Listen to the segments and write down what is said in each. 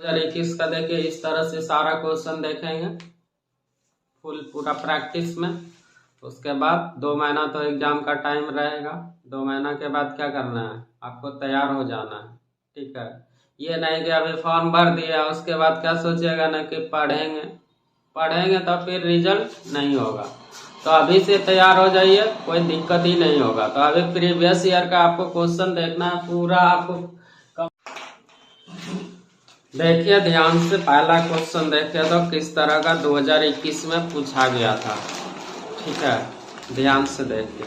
2021 का देखिए इस तरह से सारा क्वेश्चन देखेंगे पूरा प्रैक्टिस में। उसके बाद 2 महीना तो एग्जाम का टाइम रहेगा। 2 महीना के बाद क्या करना है, आपको तैयार हो जाना है। ठीक है, ये नहीं कि अभी फॉर्म भर दिया उसके बाद क्या सोचिएगा ना कि पढ़ेंगे तो फिर रिजल्ट नहीं होगा। तो अभी से तैयार हो जाइए, कोई दिक्कत ही नहीं होगा। तो अभी प्रीवियस ईयर का आपको क्वेश्चन देखना है पूरा। आपको देखिए ध्यान से, पहला क्वेश्चन देखिए तो किस तरह का 2021 में पूछा गया था। ठीक है, ध्यान से देखिए।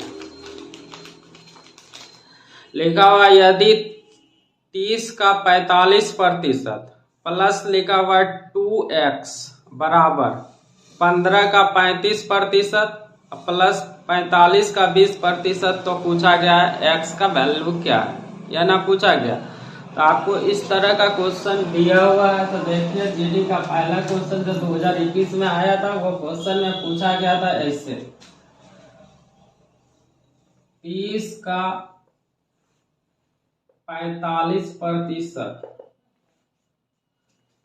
लिखा हुआ यदि 30 का 45% प्लस लिखा हुआ 2x बराबर 15 का 35% प्लस 45 का 20%, तो पूछा गया है x का वैल्यू क्या है, यह ना पूछा गया। तो आपको इस तरह का क्वेश्चन दिया हुआ है। तो देखिए जीडी का पहला क्वेश्चन जो 2021 में आया था वो क्वेश्चन में पूछा गया था ऐसे, 30 का 45%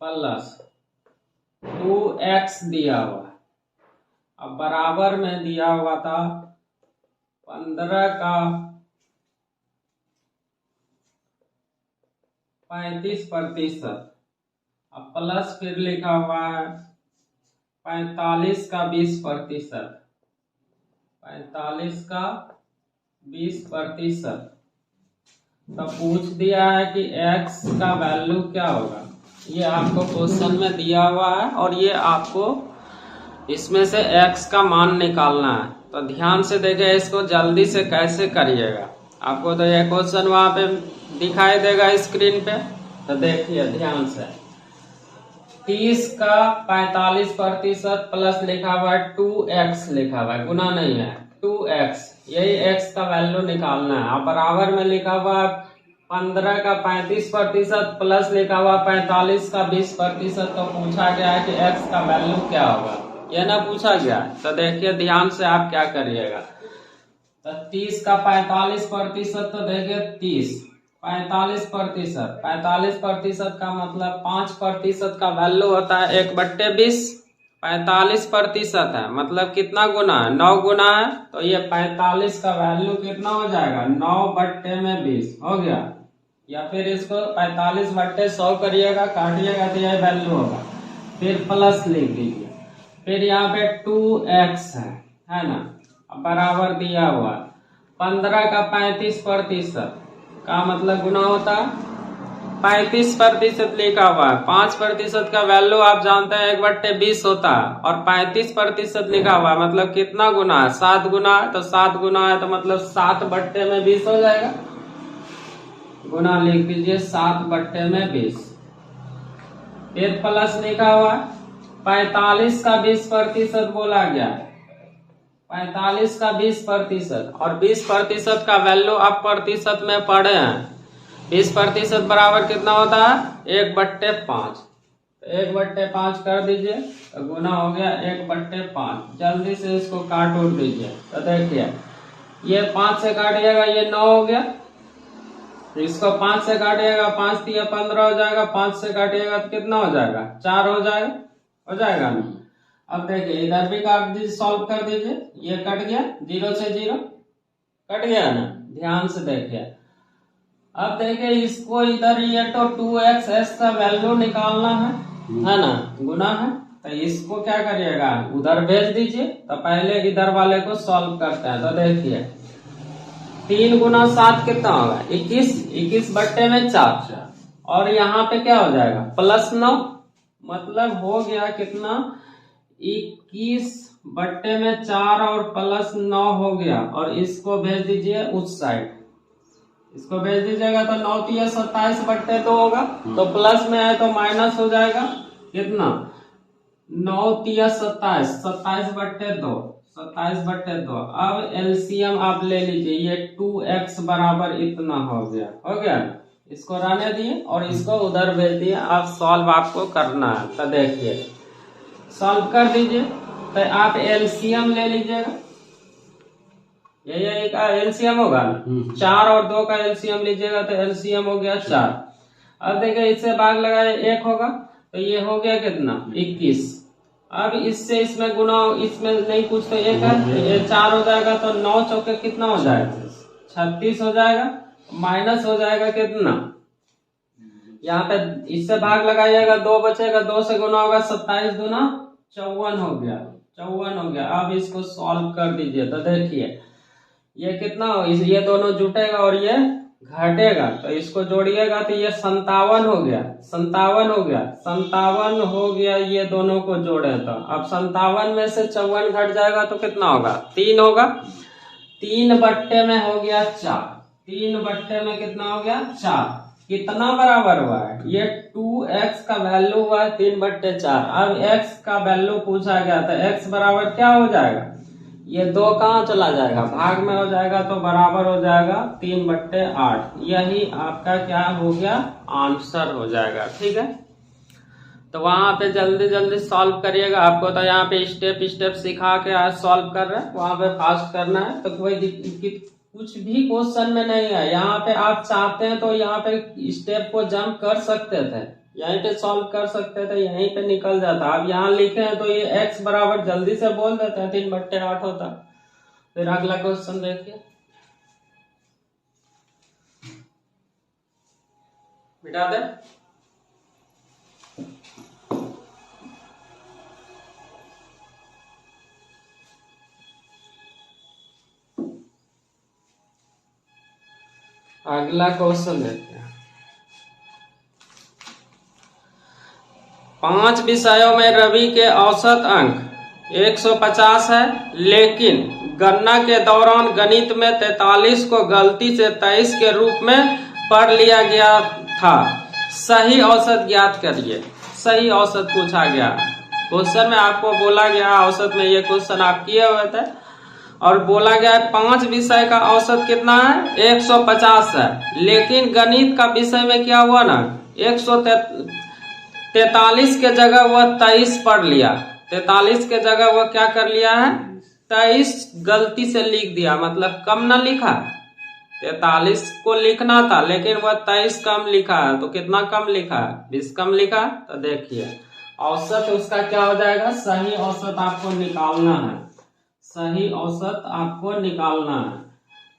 प्लस 2x दिया हुआ है, अब बराबर में दिया हुआ था 15 का 35%, अब प्लस फिर लिखा हुआ है 45 का 20%, 45 का 20%। तो पूछ दिया है कि x का वैल्यू क्या होगा, ये आपको क्वेश्चन में दिया हुआ है और ये आपको इसमें से x का मान निकालना है। तो ध्यान से देखिए, इसको जल्दी से कैसे करिएगा। आपको तो ये क्वेश्चन वहां पे दिखाई देगा स्क्रीन पे। तो देखिए ध्यान से, 30 का 45% प्लस लिखा हुआ है 2x लिखा हुआ है, गुना नहीं है 2x, यही x का वैल्यू निकालना है। अब बराबर में लिखा हुआ 15 का 35% प्लस लिखा हुआ 45 का 20%। तो पूछा गया है कि x का वैल्यू क्या होगा, यह ना पूछा गया। तो देखिए ध्यान से आप क्या करिएगा। तो 30 का 45%, तो देखिए 30 45% का मतलब 5% का वैल्यू होता है 1/20। 45% है मतलब कितना गुना है, 9 गुना है। तो ये 45 का वैल्यू कितना हो जाएगा, 9/20 हो गया। या फिर इसको 45/100 करिएगा, काटिएगा तो यह वैल्यू होगा। फिर प्लस लिख दीजिए, फिर यहाँ पे 2x है ना, बराबर दिया हुआ 15 का 35% का मतलब गुना होता है 35% लिखा हुआ है। 5% का वैल्यू आप जानते हैं 1/20 होता है, और 35% लिखा हुआ है मतलब कितना गुना है, 7 गुना है। तो 7 गुना है तो मतलब 7/20 हो जाएगा। गुना लिख दीजिए 7/20। फिर प्लस लिखा हुआ है 45 का 20% बोला गया, 45 का 20%, और 20% का वैल्यू आप प्रतिशत में पढ़े हैं। 20% बराबर कितना होता है 1/5। 1/5 कर दीजिए तो गुना हो गया 1/5। जल्दी से इसको काट उठ दीजिए। तो देखिए ये 5 से काटिएगा, ये 9 हो गया। इसको 5 से काटिएगा, 5 दिया 15 हो जाएगा। 5 से काटिएगा तो कितना हो जाएगा, 4 हो जाएगा ना। अब देखिए इधर भी काट दीजिए, सॉल्व कर दीजिए। ये कट गया, 0 से 0 कट गया ना। ध्यान से देखिए, अब देखिए इसको इधर ये तो 2x का वैल्यू निकालना है ना, गुना है। तो इसको क्या करिएगा, उधर भेज दीजिए। तो पहले इधर वाले को सॉल्व करते हैं। तो देखिए 3 गुना 7 कितना होगा, 21/4। और यहाँ पे क्या हो जाएगा +9, मतलब हो गया कितना 21/4 और +9 हो गया। और इसको भेज दीजिए उस साइड, इसको भेज दीजिएगा तो 9 × 27/2 होगा। तो प्लस में है तो माइनस हो जाएगा, कितना 9 × 27/2। अब एलसीएम आप ले लीजिए, ये 2x बराबर इतना हो गया ना। इसको रहने दिए और इसको उधर भेज दिए। अब सॉल्व आपको करना है। तो देखिए सॉल्व कर दीजिए। तो आप एलसीएम ले लीजिएगा, यही का एलसीएम होगा ना। 4 और 2 का एलसीएम लीजिएगा तो एलसीएम हो गया 4। अब देखिए इससे भाग लगाए 1 होगा तो ये हो गया कितना 21। अब इससे इसमें गुना, इसमें नहीं कुछ तो 1 है, ये 4 हो जाएगा तो 9 चौके कितना हो जाएगा 36 हो जाएगा, माइनस हो जाएगा कितना, यहाँ पे इससे भाग लगाइएगा 2 बचेगा, 2 से गुना होगा 27 दूना 54 हो गया, 54 हो गया। अब इसको सॉल्व कर दीजिए तो देखिए ये कितना हो, ये दोनों जुटेगा और ये घटेगा तो इसको जोड़िएगा तो ये 57 हो गया, 57 हो गया, 57 हो गया। ये दोनों को जोड़े तो अब 57 में से 54 घट जाएगा तो कितना होगा 3 होगा, 3 बट्टे में हो गया 4, 3 बट्टे में कितना हो गया 4, कितना बराबर हुआ है ये 2x का वैल्यू हुआ है 3/4। अब x का वैल्यू पूछा गया था, x बराबर क्या हो जाएगा, ये 2 कहाँ चला जाएगा भाग में हो जाएगा तो बराबर हो जाएगा 3/8। यही आपका क्या हो गया आंसर हो जाएगा। ठीक है, तो वहां पे जल्दी जल्दी सॉल्व करिएगा। आपको तो यहाँ पे स्टेप स्टेप सिखा के आज सॉल्व कर रहे हैं, वहां पे फास्ट करना है तो कोई कुछ भी क्वेश्चन में नहीं है। यहाँ पे आप चाहते हैं तो यहाँ पे स्टेप को जंप कर सकते थे, यहीं पे सॉल्व कर सकते थे, यहीं पे निकल जाता। आप यहाँ लिखे हैं तो ये x बराबर जल्दी से बोल देते हैं 3/8 होता। फिर अगला क्वेश्चन देखिए, मिटा दे। अगला क्वेश्चन देखते हैं। 5 विषयों में रवि के औसत अंक 150 है, लेकिन गणना के दौरान गणित में 43 को गलती से 23 के रूप में पढ़ लिया गया था। सही औसत ज्ञात करिए। सही औसत पूछा गया क्वेश्चन में, आपको बोला गया औसत में, ये क्वेश्चन आप किए हुए थे और बोला गया है 5 विषय का औसत कितना है 150 है, लेकिन गणित का विषय में क्या हुआ ना 143 के जगह वह 23 पढ़ लिया। 43 के जगह वह क्या कर लिया है 23 गलती से लिख दिया, मतलब कम ना लिखा। 43 को लिखना था लेकिन वह 23 कम लिखा है, तो कितना कम लिखा है 20 कम लिखा। तो देखिए औसत उसका क्या हो जाएगा, सही औसत आपको निकालना है, सही औसत आपको निकालना है।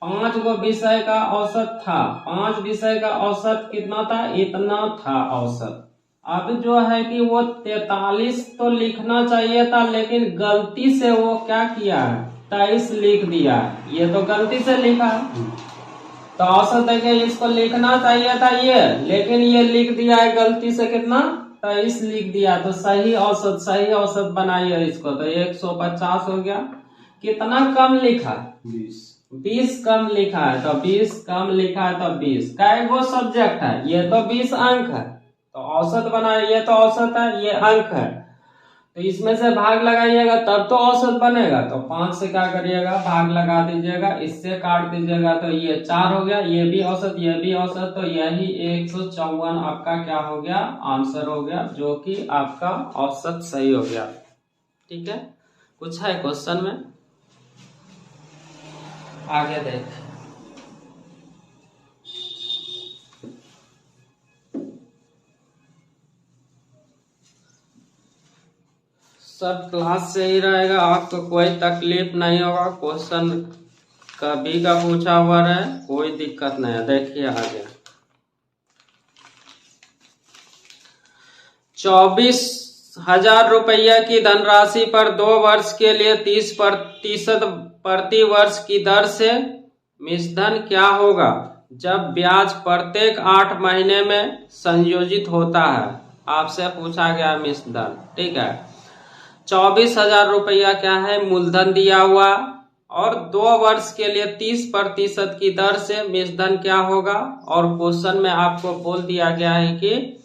5 गो विषय का औसत था, 5 विषय का औसत कितना था, इतना था औसत। अब जो है कि वो 43 तो लिखना चाहिए था, लेकिन गलती से वो क्या किया है 23 लिख दिया, ये तो गलती से लिखा है। तो औसत देखिए इसको लिखना चाहिए था ये, लेकिन ये लिख दिया है गलती से कितना 23 लिख दिया। तो सही औसत बनाइए इसको, तो 150 हो गया। कितना कम लिखा 20 कम लिखा है, तो 20 कम लिखा है तो 20 कै गो सब्जेक्ट है, ये तो 20 अंक है, तो औसत बनाए, ये तो औसत है ये अंक है, तो इसमें से भाग लगाइएगा तब तो औसत बनेगा। तो 5 से क्या करिएगा भाग लगा दीजिएगा, इससे काट दीजिएगा तो ये 4 हो गया, ये भी औसत ये भी औसत, तो यही 154 आपका क्या हो गया आंसर हो गया, जो कि आपका औसत सही हो गया। ठीक है, कुछ है क्वेश्चन में आगे देख। सब क्लास से ही रहेगा, आपको कोई तकलीफ नहीं होगा। क्वेश्चन कभी का पूछा हुआ रहे, कोई दिक्कत नहीं है। देखिए आगे 24,000 रुपया की धनराशि पर 2 वर्ष के लिए 30% प्रति वर्ष की दर से मिश्रधन क्या होगा जब ब्याज प्रत्येक 8 महीने में संयोजित होता है। आपसे पूछा गया मिश्रधन। ठीक है, 24,000 रुपया क्या है मूलधन दिया हुआ, और 2 वर्ष के लिए 30% की दर से मिश्रधन क्या होगा, और क्वेश्चन में आपको बोल दिया गया है कि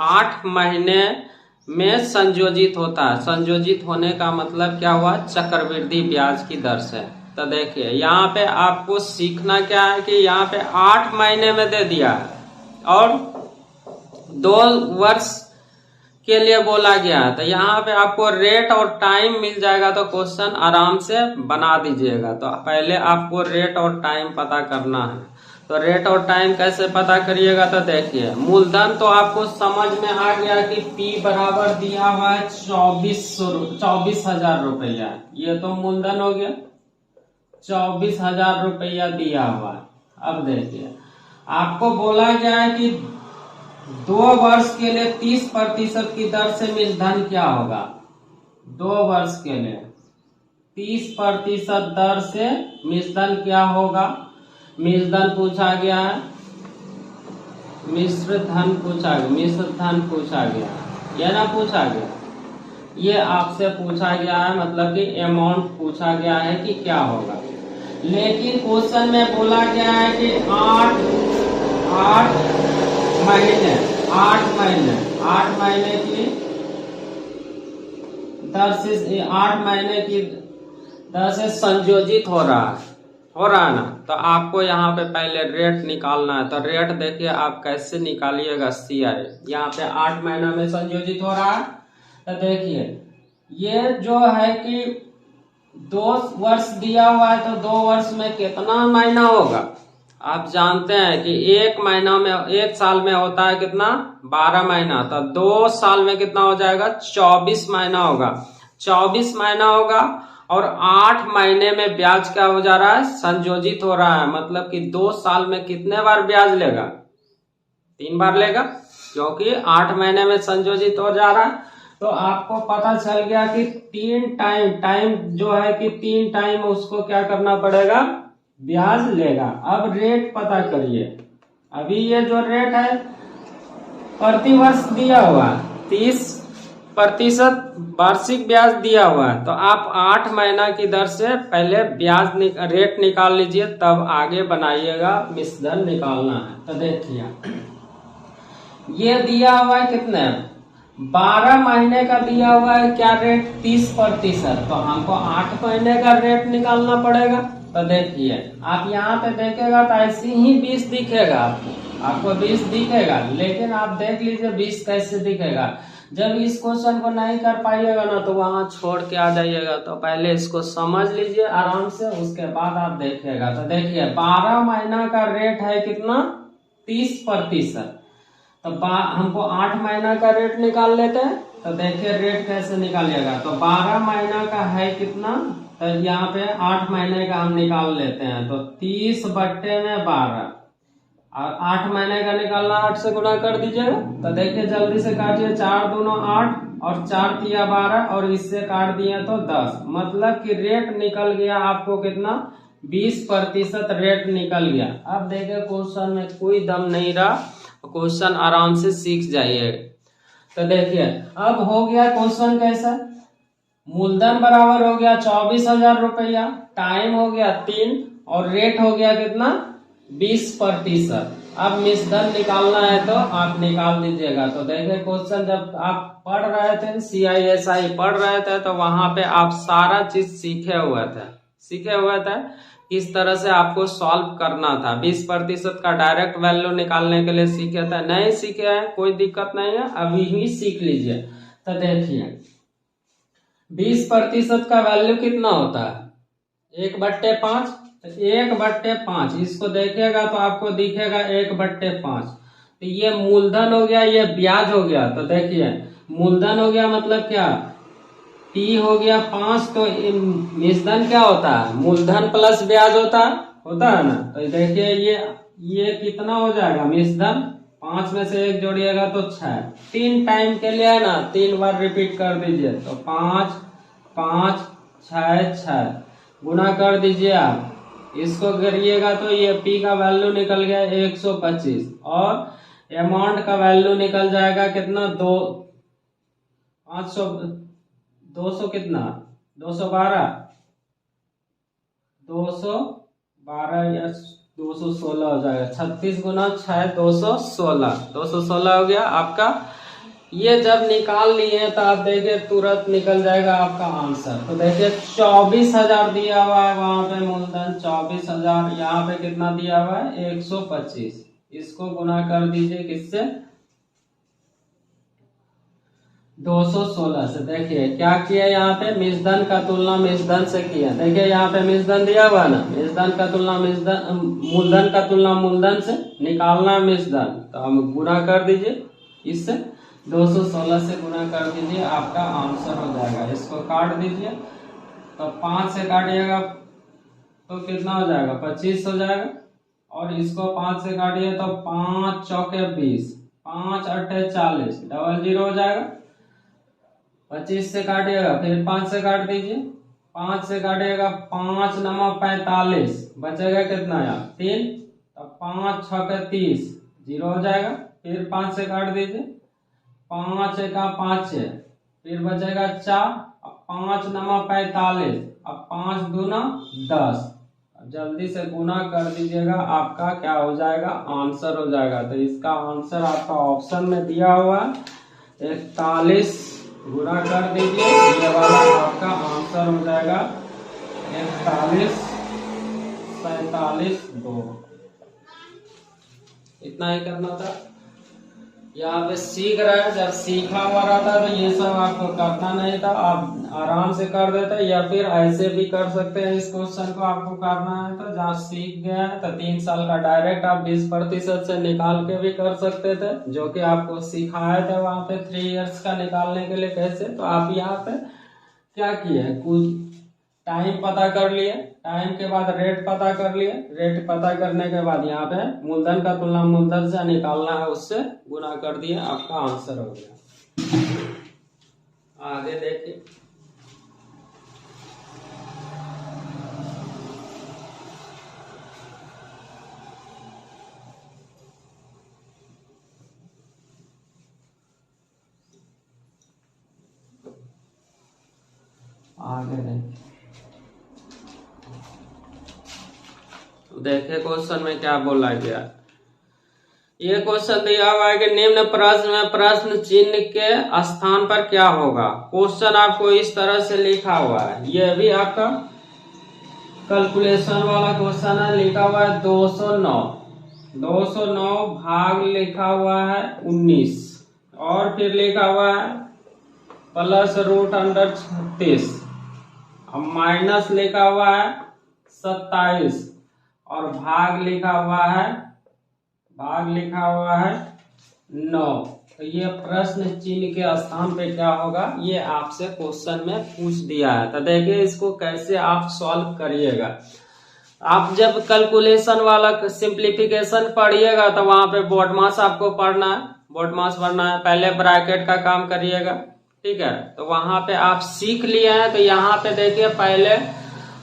8 महीने में संयोजित होता है। संयोजित होने का मतलब क्या हुआ, चक्रवृद्धि ब्याज की दर से। तो देखिए यहाँ पे आपको सीखना क्या है कि यहाँ पे 8 महीने में दे दिया है और 2 वर्ष के लिए बोला गया है, तो यहाँ पे आपको रेट और टाइम मिल जाएगा, तो क्वेश्चन आराम से बना दीजिएगा। तो पहले आपको रेट और टाइम पता करना है। तो रेट और टाइम कैसे पता करिएगा, तो देखिए मूलधन तो आपको समझ में आ गया कि P बराबर दिया हुआ है 24,000 रुपया। ये तो मूलधन हो गया, 24,000 रुपया दिया हुआ है। अब देखिए आपको बोला गया है कि 2 वर्ष के लिए 30% की दर से मूलधन क्या होगा। 2 वर्ष के लिए 30% दर से मूलधन क्या होगा। मूलधन पूछा गया है, मिश्र धन पूछा गया, ये ना पूछा गया, ये आपसे पूछा गया है, मतलब कि अमाउंट पूछा गया है कि क्या होगा। लेकिन क्वेश्चन में बोला गया है कि 8 महीने की दर से 8 महीने की दर से संयोजित हो रहा है ना। तो आपको यहाँ पे पहले रेट निकालना है। तो रेट देखिए आप कैसे निकालिएगा। CI यहाँ पे 8 महीना में संयोजित हो रहा है। तो देखिए ये जो है कि 2 वर्ष दिया हुआ है, तो 2 वर्ष में कितना महीना होगा। आप जानते हैं कि एक साल में होता है कितना, 12 महीना। तो 2 साल में कितना हो जाएगा, 24 महीना होगा। 24 महीना होगा और 8 महीने में ब्याज क्या हो जा रहा है, संयोजित हो रहा है। मतलब कि 2 साल में कितने बार ब्याज लेगा, 3 बार लेगा, क्योंकि 8 महीने में संयोजित हो जा रहा है। तो आपको पता चल गया कि 3 टाइम जो है कि 3 टाइम उसको क्या करना पड़ेगा, ब्याज लेगा। अब रेट पता करिए। अभी ये जो रेट है प्रति वर्ष दिया हुआ 30% वार्षिक ब्याज दिया हुआ है। तो आप 8 महीना की दर से पहले रेट निकाल लीजिए, तब आगे बनाइएगा। मिश्रधन निकालना है। तो देखिए ये दिया हुआ है कितने, 12 महीने का दिया हुआ है क्या रेट, 30%। तो हमको 8 महीने का रेट निकालना पड़ेगा। तो देखिए आप यहाँ पे देखेगा तो ऐसे ही 20 दिखेगा, आपको 20 दिखेगा। लेकिन आप देख लीजिए 20 कैसे दिखेगा। जब इस क्वेश्चन को नहीं कर पाइएगा ना, तो वहां छोड़ के आ जाइएगा। तो पहले इसको समझ लीजिए आराम से, उसके बाद आप देखिएगा। तो देखिए 12 महीना का रेट है कितना, 30%। तो हमको 8 महीना का रेट निकाल लेते हैं। तो देखिए रेट कैसे निकालिएगा। तो 12 महीना का है कितना, तो यहाँ पे 8 महीने का हम निकाल लेते हैं। तो 30/12 और 8 महीने का निकालना, 8 से गुना कर दीजिएगा। तो देखिए जल्दी से काटिए, 4 दूना 8 और 4 तिया 12 और इससे काट दिए तो 10। मतलब कि रेट निकल गया आपको कितना, 20% रेट निकल गया। अब देखिए क्वेश्चन में कोई दम नहीं रहा, क्वेश्चन आराम से सीख जाइए। तो देखिए अब हो गया क्वेश्चन कैसा, मूलधन बराबर हो गया 24,000 रुपया, टाइम हो गया 3 और रेट हो गया कितना, 20%। अब मिश्रधन निकालना है तो आप निकाल दीजिएगा। तो देखिए क्वेश्चन जब आप पढ़ रहे थे, CISI पढ़ रहे थे, तो वहां पे आप सारा चीज सीखे हुए थे किस तरह से आपको सॉल्व करना था। 20% का डायरेक्ट वैल्यू निकालने के लिए सीखे थे। नहीं सीखे हैं कोई दिक्कत नहीं है, अभी ही सीख लीजिए। तो देखिए 20% का वैल्यू कितना होता है, 1/5। 1/5 इसको देखिएगा तो आपको दिखेगा 1/5। तो ये मूलधन हो गया, ये ब्याज हो गया। तो देखिए मूलधन हो गया मतलब क्या, P हो गया 5। तो मिश्रधन क्या होता है, मूलधन प्लस ब्याज होता है ना। तो देखिए ये कितना हो जाएगा, मिश्रधन 5 में से 1 जोड़िएगा तो 6। 3 टाइम के लिए है ना, 3 बार रिपीट कर दीजिए। तो 5 5 6 6 गुना कर दीजिए आप, इसको करिएगा तो ये P का वैल्यू निकल गया 125 और अमाउंट का वैल्यू निकल जाएगा कितना, 200 कितना, 212 या 216 हो जाएगा। 36 गुना 6 216 हो गया आपका। ये जब निकाल लिए तो आप देखिए तुरंत निकल जाएगा आपका आंसर। तो देखिए 24,000 दिया हुआ है वहां पे मूलधन 24,000, यहाँ पे कितना दिया हुआ है 125। इसको गुना कर दीजिए किससे, 216 से। देखिए क्या किया यहाँ पे, मिश्रधन का तुलना मिश्रधन से किया। देखिए यहाँ पे मिश्रधन दिया हुआ ना, मिश्रधन का तुलना मिश्रधन, मूलधन का तुलना मूलधन से, निकालना है मिश्रधन, तो हम गुणा कर दीजिए इससे, 216 से गुणा कर दीजिए, आपका आंसर हो जाएगा। इसको काट दीजिए, तो 5 से काटिएगा तो कितना हो जाएगा, 25 हो जाएगा। और इसको 5 से काटिए तो 5 चौके 20, 5 अट्ठे 40, डबल 0 हो जाएगा। 25 से काटिएगा, फिर 5 से काट दीजिए, 5 से काटिएगा 5 9 45, बचेगा कितना यार 3, तब 5 6 30, 0 हो जाएगा। फिर 5 से काट दीजिए, 5 1 5 6, फिर बचेगा 4, अब 5 9 45, अब 5 दूना 10। अब जल्दी से गुना कर दीजिएगा, आपका क्या हो जाएगा, आंसर हो जाएगा। तो इसका आंसर आपका ऑप्शन में दिया हुआ 41, गुना कर दीजिए, ये वाला आपका आंसर हो जाएगा 41 47 2। इतना ही करना था। यहाँ पे सीख रहे हैं, जब सीखा हुआ रहता तो ये सब आपको करना नहीं था, आप आराम से कर देते, या फिर ऐसे भी कर सकते हैं। इस क्वेश्चन को आपको करना है तो जहाँ सीख गए हैं तो 3 साल का डायरेक्ट आप 20% से निकाल के भी कर सकते थे, जो कि आपको सिखाए थे वहां पे 3 इयर्स का निकालने के लिए कैसे। तो आप यहाँ पे क्या किए, कुछ टाइम पता कर लिए, टाइम के बाद रेट पता कर लिए, रेट पता करने के बाद यहाँ पे मूलधन का तुलना मूलधन से निकालना है, उससे गुना कर दिए, आपका आंसर हो गया। आगे देखिए, आगे देखिए क्वेश्चन में क्या बोला गया। ये क्वेश्चन दिया हुआ है कि निम्न प्रश्न में प्रश्न चिन्ह के स्थान पर क्या होगा। क्वेश्चन आपको इस तरह से लिखा हुआ है, ये भी आपका कैलकुलेशन वाला क्वेश्चन है। लिखा हुआ है 209 भाग लिखा हुआ है 19, और फिर लिखा हुआ है प्लस रूट अंडर 36, अब माइनस लिखा हुआ है 27, और भाग लिखा हुआ है 9। तो ये प्रश्न चिन्ह के स्थान पे क्या होगा, ये आपसे क्वेश्चन में पूछ दिया है। तो देखिए इसको कैसे आप सॉल्व करिएगा। आप जब कैलकुलेशन वाला सिंप्लीफिकेशन पढ़िएगा तो वहां पे बोर्ड मास आपको पढ़ना है, बोर्ड मास पढ़ना है, पहले ब्रैकेट का काम करिएगा, ठीक है। तो वहां पे आप सीख लिए हैं, तो यहाँ पे देखिए पहले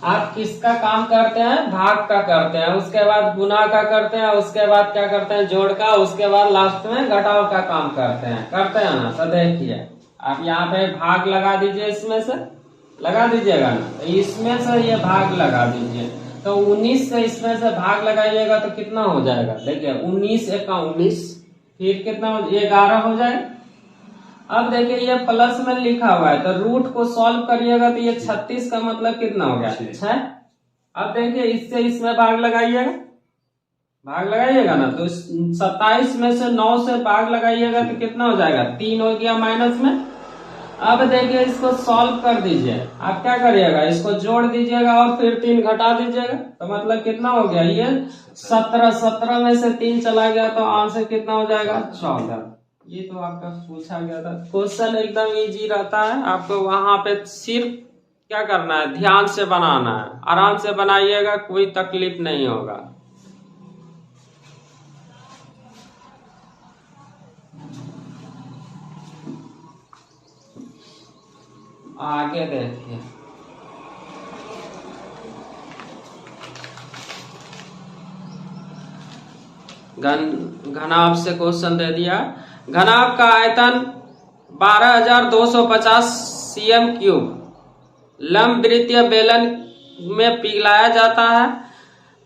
आप किसका काम करते हैं, भाग का करते हैं, उसके बाद गुना का करते हैं, उसके बाद क्या करते हैं, जोड़ का, उसके बाद लास्ट में घटाव का काम करते हैं ना। तो देखिए आप यहाँ पे भाग लगा दीजिए, इसमें से लगा दीजिएगा ना, तो इसमें से ये भाग लगा दीजिए, तो 19 से इसमें से भाग लगाइएगा तो कितना हो जाएगा, देखिए 19 एका 19, फिर कितना 11 हो जाएगा। अब देखिए ये प्लस में लिखा हुआ है, तो रूट को सॉल्व करिएगा तो ये 36 का मतलब कितना हो गया 6। अब देखिए इससे इसमें भाग लगाइएगा, ना, तो 27 में से 9 से भाग लगाइएगा तो कितना हो जाएगा 3 हो गया माइनस में। अब देखिए इसको सॉल्व कर दीजिए, आप क्या करिएगा, इसको जोड़ दीजिएगा और फिर 3 घटा दीजिएगा, तो मतलब कितना हो गया ये 17 में से 3 चला गया, तो आंसर कितना हो जाएगा 14। ये तो आपका पूछा गया था। क्वेश्चन एकदम इजी रहता है, आपको वहां पे सिर्फ क्या करना है, ध्यान से बनाना है, आराम से बनाइएगा, कोई तकलीफ नहीं होगा। आगे देखिए, घनाभ से क्वेश्चन दे दिया। घनाभ का आयतन 12,250 cm3 लंब वृत्तीय बेलन में पिघलाया जाता है,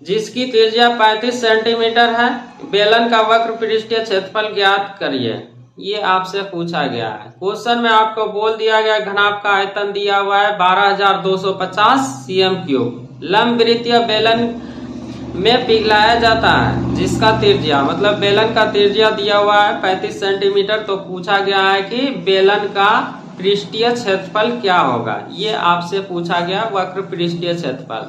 जिसकी त्रिज्या 35 सेंटीमीटर है। बेलन का वक्र पृष्ठीय क्षेत्रफल ज्ञात करिए। ये आपसे पूछा गया है। क्वेश्चन में आपको बोल दिया गया घनाभ का आयतन दिया हुआ है 12,250 cm3। लंब वृत्तीय बेलन में पिघलाया जाता है, जिसका त्रिज्या मतलब बेलन का त्रिज्या दिया हुआ है 35 सेंटीमीटर। तो पूछा गया है कि बेलन का पृष्ठीय क्षेत्रफल क्या होगा, ये आपसे पूछा गया वक्र पृष्ठीय क्षेत्रफल।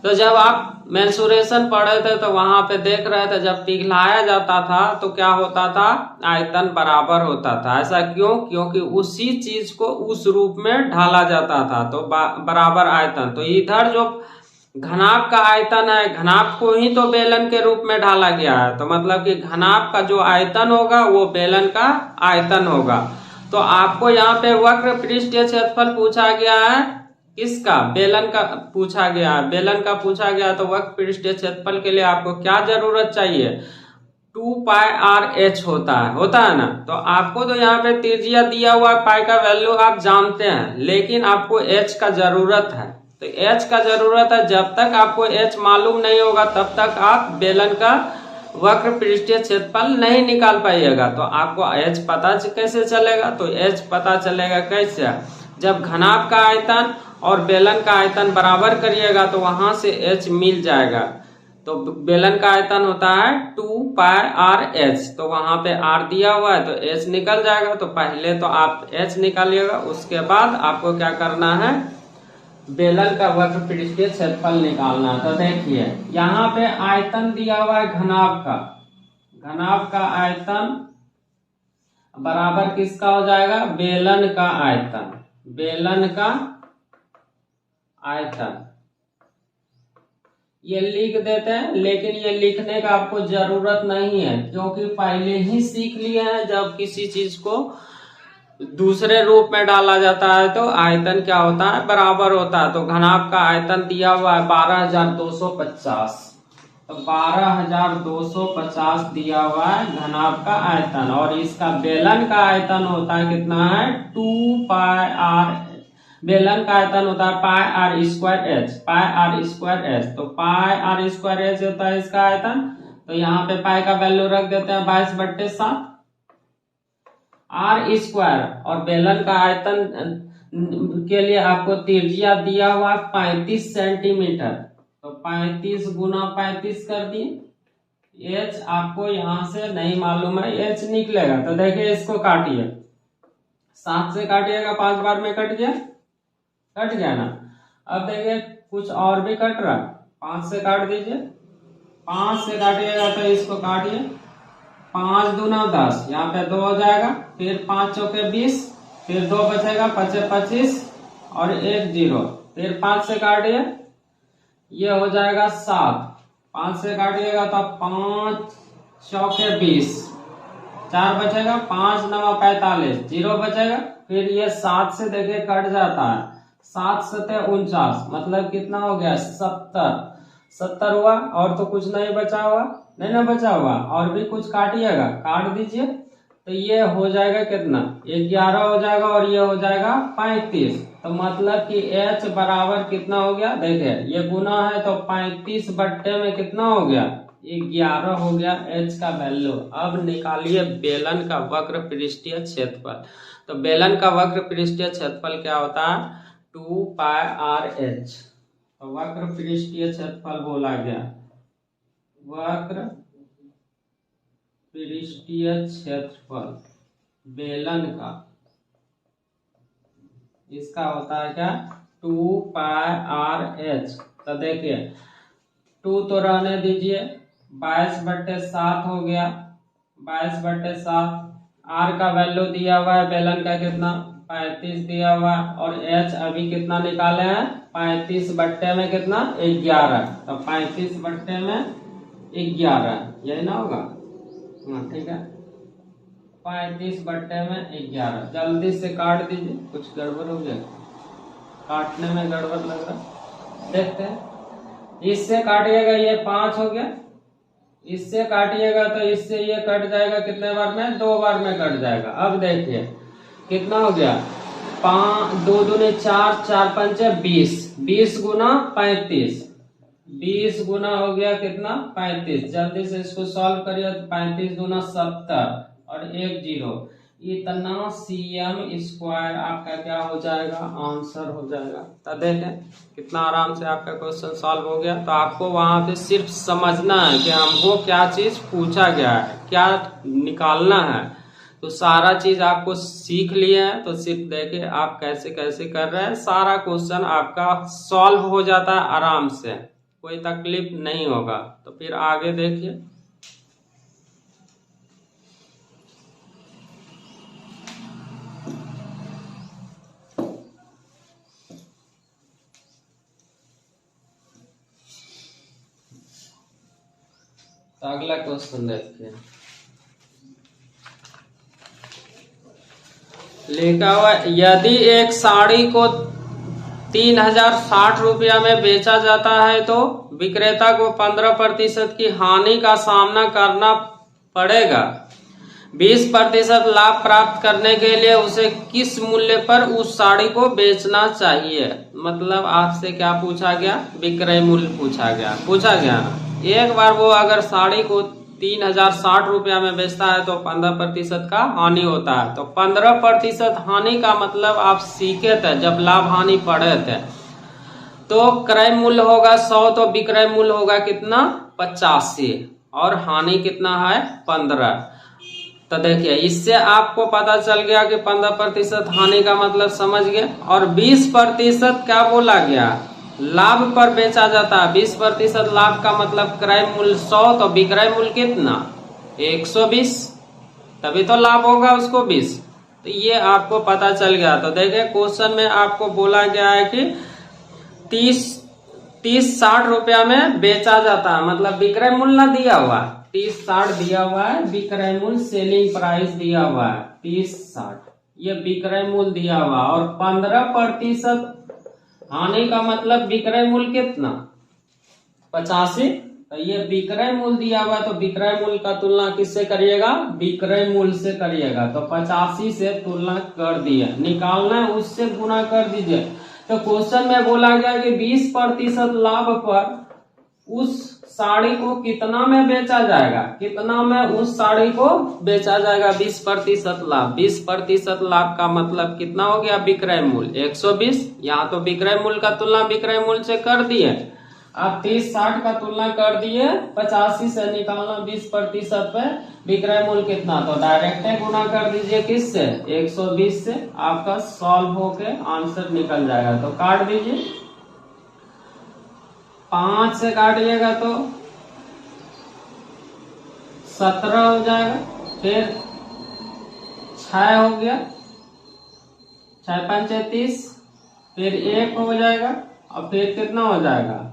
तो जब आप मेंसुरेशन पढ़े थे तो वहां पे देख रहे थे, जब पिघलाया जाता था तो क्या होता था, आयतन बराबर होता था। ऐसा क्यों? क्योंकि उसी चीज को उस रूप में ढाला जाता था, तो बराबर आयतन। तो इधर जो घनाभ का आयतन है, घनाभ को ही तो बेलन के रूप में ढाला गया है, तो मतलब कि घनाभ का जो आयतन होगा वो बेलन का आयतन होगा। तो आपको यहाँ पे वक्र पृष्ठीय क्षेत्रफल पूछा गया है, किसका? बेलन का पूछा गया है। बेलन का पूछा गया तो वक्र पृष्ठीय क्षेत्रफल के लिए आपको क्या जरूरत चाहिए? 2πr/h होता है ना। तो आपको तो यहाँ पे त्रिज्या दिया हुआ पाई का वैल्यू आप जानते हैं, लेकिन आपको h का जरूरत है। तो h का जरूरत है, जब तक आपको h मालूम नहीं होगा तब तक आप बेलन का वक्र पृष्ठीय क्षेत्रफल नहीं निकाल पाइएगा। तो आपको h पता कैसे चलेगा? तो h पता चलेगा कैसे? जब घनाभ का आयतन और बेलन का आयतन बराबर करिएगा तो वहां से h मिल जाएगा। तो बेलन का आयतन होता है 2πr/h, तो वहां पे r दिया हुआ है तो h निकल जाएगा। तो पहले तो आप h निकालिएगा, उसके बाद आपको क्या करना है, बेलन का वक्र पृष्ठीय क्षेत्रफल निकालना है। तो देखिए यहाँ पे आयतन दिया हुआ है घनाभ का, घनाभ का आयतन बराबर किसका हो जाएगा? बेलन का आयतन, बेलन का आयतन। ये लिख देते हैं, लेकिन ये लिखने का आपको जरूरत नहीं है, क्योंकि पहले ही सीख लिए हैं जब किसी चीज को दूसरे रूप में डाला जाता है तो आयतन क्या होता है? बराबर होता है। तो घनाभ का आयतन दिया हुआ है 12,250, तो 12,250 दिया हुआ है घनाभ का आयतन, और इसका बेलन का आयतन होता है कितना है? 2πr। बेलन का आयतन होता है πr²h, πr²h। तो πr²h होता है इसका आयतन। तो यहाँ पे पाई का वैल्यू रख देते हैं 22/7 r²। और बेलन का आयतन के लिए आपको त्रिज्या दिया हुआ 35 सेंटीमीटर, तो 35 गुना 35 कर दिए। h आपको यहाँ से नहीं मालूम है, h निकलेगा। तो देखिए इसको काटिए, 7 से काटिएगा, 5 बार में कट गया ना। अब देखिए कुछ और भी कट रहा है, 5 से काट दीजिए, 5 से काटिएगा तो इसको काटिए, 5 दूना 10, यहाँ पे 2 हो जाएगा, फिर 5 चौके 20, फिर 2 बचेगा, 5 25 और 1 0, फिर 5 से काटिए, ये हो जाएगा 7, 5 से काटिएगा तो 5 चौके 20, 4 बचेगा, 5 9 45, 0 बचेगा, फिर ये 7 से देखिए कट जाता है, 7 7 49, मतलब कितना हो गया? 70 हुआ। और तो कुछ नहीं बचा हुआ, नहीं ना बचा हुआ, और भी कुछ काटिएगा, काट दीजिए। तो ये हो जाएगा कितना? 11 हो जाएगा, और ये हो जाएगा 35। तो मतलब कि h बराबर कितना हो गया? देखिए ये गुना है तो 35 बट्टे में कितना हो गया? 11 हो गया h का वैल्यू। अब निकालिए बेलन का वक्र पृष्ठीय क्षेत्रफल। तो बेलन का वक्र पृष्ठीय क्षेत्रफल क्या होता है? 2πr/h। तो वक्र पृष्ठीय क्षेत्रफल बोला गया, वक्र पृष्ठीय क्षेत्रफल बेलन का, इसका होता है क्या? 2πr/h। तो देखिए 2 तो रहने दीजिए, 22/7 हो गया, 22/7। r का वैल्यू दिया हुआ है बेलन का कितना? 35 दिया हुआ है, और h अभी कितना निकाले हैं? 35 बट्टे में कितना? 11। तो 35 बट्टे में 11, यही ना होगा? हाँ ठीक है, 35 बट्टे में 11। जल्दी से काट दीजिए, कुछ गड़बड़ हो गया, काटने में गड़बड़ लग रहा, देखते हैं। इससे काटिएगा, ये 5 हो गया, इससे काटिएगा तो इससे ये कट जाएगा, कितने बार में? 2 बार में कट जाएगा। अब देखिए कितना हो गया? 5 2 दूनी 4, 4 पंचे 20, 20 गुना 35, 20 गुना हो गया कितना? 35। जल्दी से इसको सॉल्व करिए, 35 दूना 70 और 1 0, इतना cm² आपका क्या हो जाएगा, आंसर हो जाएगा। तो देखें कितना आराम से आपका क्वेश्चन सॉल्व हो गया। तो आपको वहां पे सिर्फ समझना है कि हमको क्या चीज पूछा गया है, क्या निकालना है। तो सारा चीज आपको सीख लिए हैं, तो सिर्फ देखिए आप कैसे कैसे कर रहे हैं, सारा क्वेश्चन आपका सॉल्व हो जाता है आराम से, कोई तकलीफ नहीं होगा। तो फिर आगे देखिए। तो अगला क्वेश्चन देखिए, लिखा हुआ यदि एक साड़ी को 3060 रुपया में बेचा जाता है तो विक्रेता को 15% की हानि का सामना करना पड़ेगा। 20% लाभ प्राप्त करने के लिए उसे किस मूल्य पर उस साड़ी को बेचना चाहिए। मतलब आपसे क्या पूछा गया, विक्रय मूल्य पूछा गया। एक बार वो अगर साड़ी को 3060 रुपया में बेचता है तो 15% का हानि होता है। तो 15% हानि का मतलब आप सीखे थे जब लाभ हानि पढ़े थे। तो क्रय मूल्य होगा 100, तो विक्रय मूल्य होगा कितना, 85, और हानि कितना है, 15। तो देखिए इससे आपको पता चल गया कि 15% हानि का मतलब समझ गए। और 20% क्या बोला गया, लाभ पर बेचा जाता है। 20% लाभ का मतलब क्रय मूल्य 100, तो विक्रय मूल्य कितना, 120, तभी तो लाभ होगा उसको 20। तो ये आपको पता चल गया। तो देखिए क्वेश्चन में आपको बोला गया है कि 30-60 रुपया में बेचा जाता है, मतलब विक्रय मूल्य ना दिया हुआ, 30-60 दिया हुआ है, विक्रय मूल्य सेलिंग प्राइस दिया हुआ है 30-60, ये विक्रय मूल्य दिया हुआ। और 15% हानि का मतलब विक्रय मूल्य कितना, 85। तो ये विक्रय मूल्य दिया हुआ, तो विक्रय मूल्य का तुलना किससे करिएगा, विक्रय मूल्य से करिएगा। तो 85 से तुलना कर दिया, निकालना है उससे गुना कर दीजिए। तो क्वेश्चन में बोला गया कि 20% लाभ पर उस साड़ी को कितना में बेचा जाएगा, कितना में उस साड़ी को बेचा जाएगा, 20% लाभ। 20% लाभ का मतलब कितना हो गया, विक्रय मूल्य 120। यहाँ तो विक्रय मूल्य का तुलना विक्रय मूल्य से कर दिए, आप 30-60 का तुलना कर दिए 85 से, निकालना 20% पे विक्रय मूल्य कितना, तो डायरेक्ट गुना कर दीजिए किससे, 120 से। आपका सॉल्व होके आंसर निकल जाएगा। तो काट दीजिए, 5 से काटिएगा तो 17 हो जाएगा, फिर 6 हो गया, 6×5 = 30, फिर 1 हो जाएगा, और फिर कितना हो जाएगा,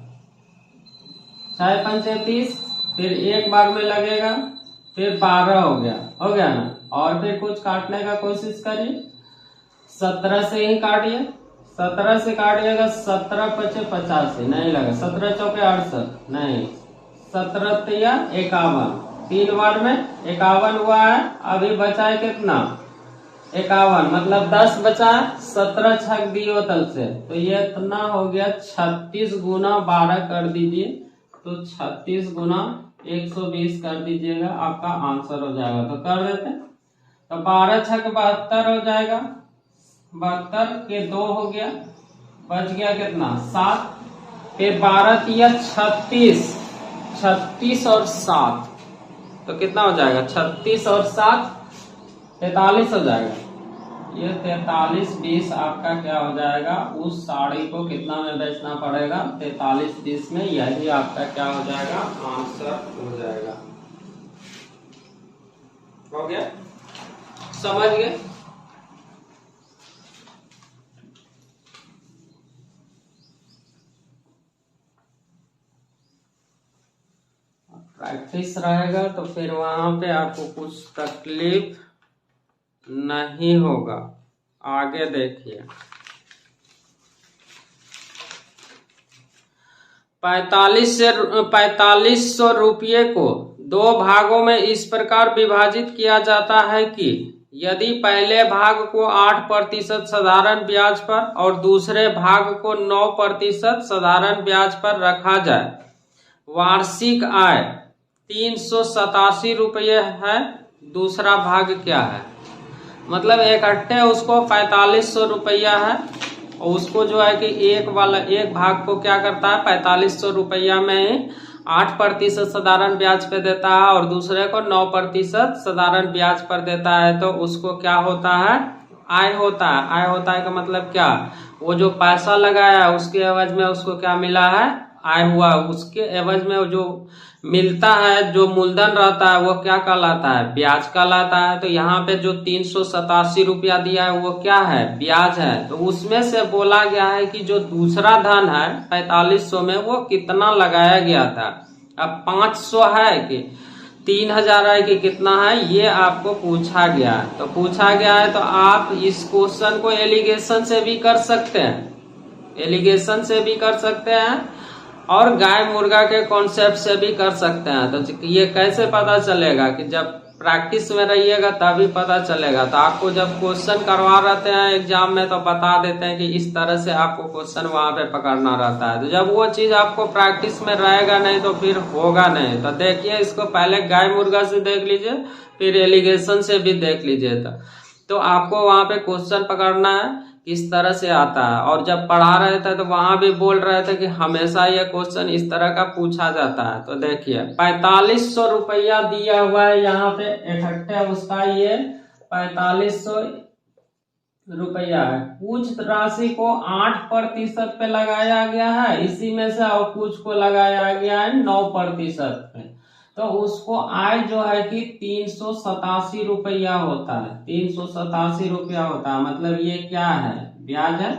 6×5 = 30, फिर एक बार में लगेगा, फिर 12 हो गया ना। और फिर कुछ काटने का कोशिश करिए, 17 से ही काटिए, 17 से काटिएगा, 17×5 = 85, नहीं लगा, 17×4 = 68, नहीं, 17×3 = 51, 3 बार में 51 हुआ है। अभी बचा है कितना, 51, मतलब 10 बचा, 17 छक दियो तल से, तो ये इतना हो गया 36 गुना 12 कर दीजिए, तो 36 गुना 120 कर दीजिएगा, आपका आंसर हो जाएगा। तो कर देते, तो 12 छक 72 हो जाएगा, 72 के 2 हो गया, बच गया कितना, 7, फिर 12×3 = 36, 36 और 7, तो कितना हो जाएगा, 36 और 7 43 हो जाएगा। ये 43-20 आपका क्या हो जाएगा, उस साड़ी को कितना में बेचना पड़ेगा, 43-20 में, यही आपका क्या हो जाएगा, आंसर हो जाएगा। हो गया, समझ गए। प्रैक्टिस रहेगा तो फिर वहां पे आपको कुछ तकलीफ नहीं होगा। आगे देखिए, 4500 रुपये को 2 भागों में इस प्रकार विभाजित किया जाता है कि यदि पहले भाग को 8% साधारण ब्याज पर और दूसरे भाग को 9% साधारण ब्याज पर रखा जाए, वार्षिक आय 387 रुपये है। दूसरा भाग क्या है, मतलब इकट्ठे उसको 4500 रुपया है, और उसको जो है कि एक भाग को क्या करता है 4500 रुपया में 8% साधारण ब्याज पे देता है और दूसरे को 9% साधारण ब्याज पर देता है, तो उसको क्या होता है आय होता है। आय होता है का मतलब क्या, वो जो पैसा लगाया उसके एवज में उसको क्या मिला है आय हुआ, उसके एवज में जो मिलता है जो मूलधन रहता है वो क्या कहलाता है ब्याज कहलाता है। तो यहाँ पे जो 387 रुपया दिया है वो क्या है ब्याज है। तो उसमें से बोला गया है कि जो दूसरा धन है 4500 में वो कितना लगाया गया था। अब 500 है कि 3000 है कि कितना है ये आपको पूछा गया है। तो पूछा गया है तो आप इस क्वेश्चन को एलिगेशन से भी कर सकते हैं, एलिगेशन से भी कर सकते हैं और गाय मुर्गा के कॉन्सेप्ट से भी कर सकते हैं। तो ये कैसे पता चलेगा कि जब प्रैक्टिस में रहिएगा तभी पता चलेगा। तो आपको जब क्वेश्चन करवा रहते हैं एग्जाम में तो बता देते हैं कि इस तरह से आपको क्वेश्चन वहां पे पकड़ना रहता है। तो जब वो चीज आपको प्रैक्टिस में रहेगा नहीं तो फिर होगा नहीं। तो देखिए इसको पहले गाय मुर्गा से देख लीजिए फिर एलिगेशन से भी देख लीजिए। तो आपको वहां पे क्वेश्चन पकड़ना है किस तरह से आता है। और जब पढ़ा रहे थे तो वहां भी बोल रहे थे कि हमेशा ये क्वेश्चन इस तरह का पूछा जाता है। तो देखिए 4500 रुपया दिया हुआ है यहाँ पे इकट्ठे, उसका ये 4500 रुपया है। कुछ राशि को 8% पे लगाया गया है इसी में से, और कुछ को लगाया गया है 9% पे। तो उसको आय जो है कि 387 रुपया होता है, 387 रुपया होता है। मतलब ये क्या है ब्याज है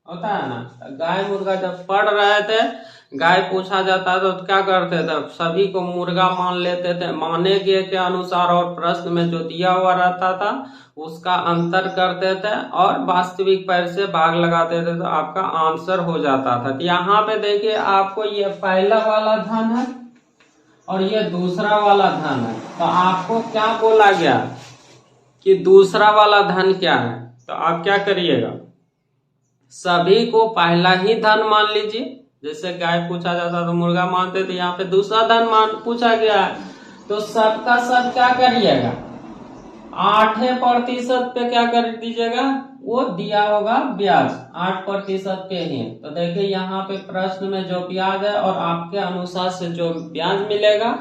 होता है ना। गाय मुर्गा जब पढ़ रहे थे गाय पूछा जाता तो क्या करते थे सभी को मुर्गा मान लेते थे, माने के अनुसार, और प्रश्न में जो दिया हुआ रहता था उसका अंतर करते थे और वास्तविक पैर से भाग लगाते थे तो आपका आंसर हो जाता था। तो यहाँ पे देखिए आपको ये पहला वाला धन है और ये दूसरा वाला धन है। तो आपको क्या बोला गया कि दूसरा वाला धन क्या है। तो आप क्या करिएगा सभी को पहला ही धन मान लीजिए। जैसे गाय पूछा जाता तो मुर्गा मानते, तो यहाँ पे दूसरा धन पूछा गया है तो सबका सब क्या करिएगा 8% पे क्या कर दीजिएगा, वो दिया होगा ब्याज 8% पे ही। तो देखिए यहाँ पे प्रश्न में जो ब्याज है और आपके अनुसार से जो ब्याज मिलेगा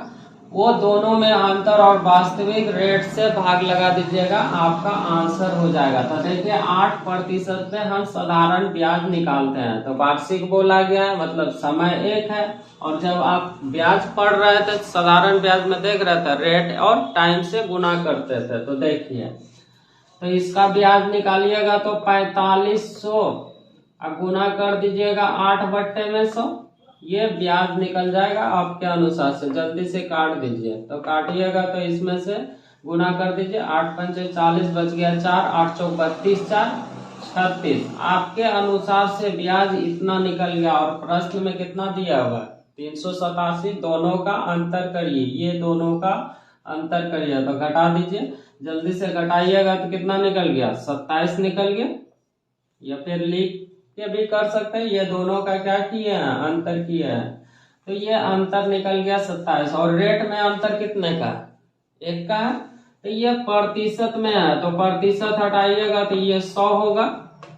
वो दोनों में अंतर और वास्तविक रेट से भाग लगा दीजिएगा, आपका आंसर हो जाएगा। तो देखिए 8% पे हम साधारण ब्याज निकालते हैं। तो वार्षिक बोला गया है मतलब समय एक है, और जब आप ब्याज पढ़ रहे थे साधारण ब्याज में देख रहे थे रेट और टाइम से गुना करते थे। तो देखिए तो इसका ब्याज निकालिएगा तो 4500 गुना कर दीजिएगा 8/100, ये ब्याज निकल जाएगा आपके अनुसार से। जल्दी से काट दीजिए। तो काटिएगा तो इसमें से गुना कर दीजिए 8×5 = 40, बच गया 4, 8 × 32, 4 36। आपके अनुसार से ब्याज इतना निकल गया। और प्रश्न में कितना दिया हुआ है 387। दोनों का अंतर करिए, ये दोनों का अंतर करिए। तो घटा दीजिए, जल्दी से घटाइएगा तो कितना निकल गया 27 निकल गया। या फिर लिख के भी कर सकते हैं, ये दोनों का क्या किए हैं अंतर किए हैं। तो ये अंतर निकल गया 27। और रेट में अंतर कितने का एक का है, तो ये प्रतिशत में है। तो प्रतिशत हटाइएगा तो ये 100 होगा,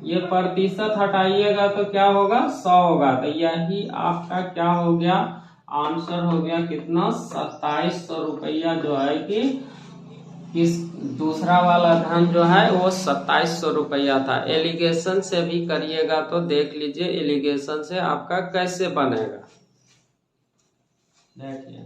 ये प्रतिशत हटाइएगा तो क्या होगा 100 होगा। तो यही आपका क्या हो गया आंसर हो गया कितना 2700 रुपया जो है कि इस दूसरा वाला धन जो है वो 2700 रुपया था। एलिगेशन से भी करिएगा तो देख लीजिए एलिगेशन से आपका कैसे बनेगा। देखिए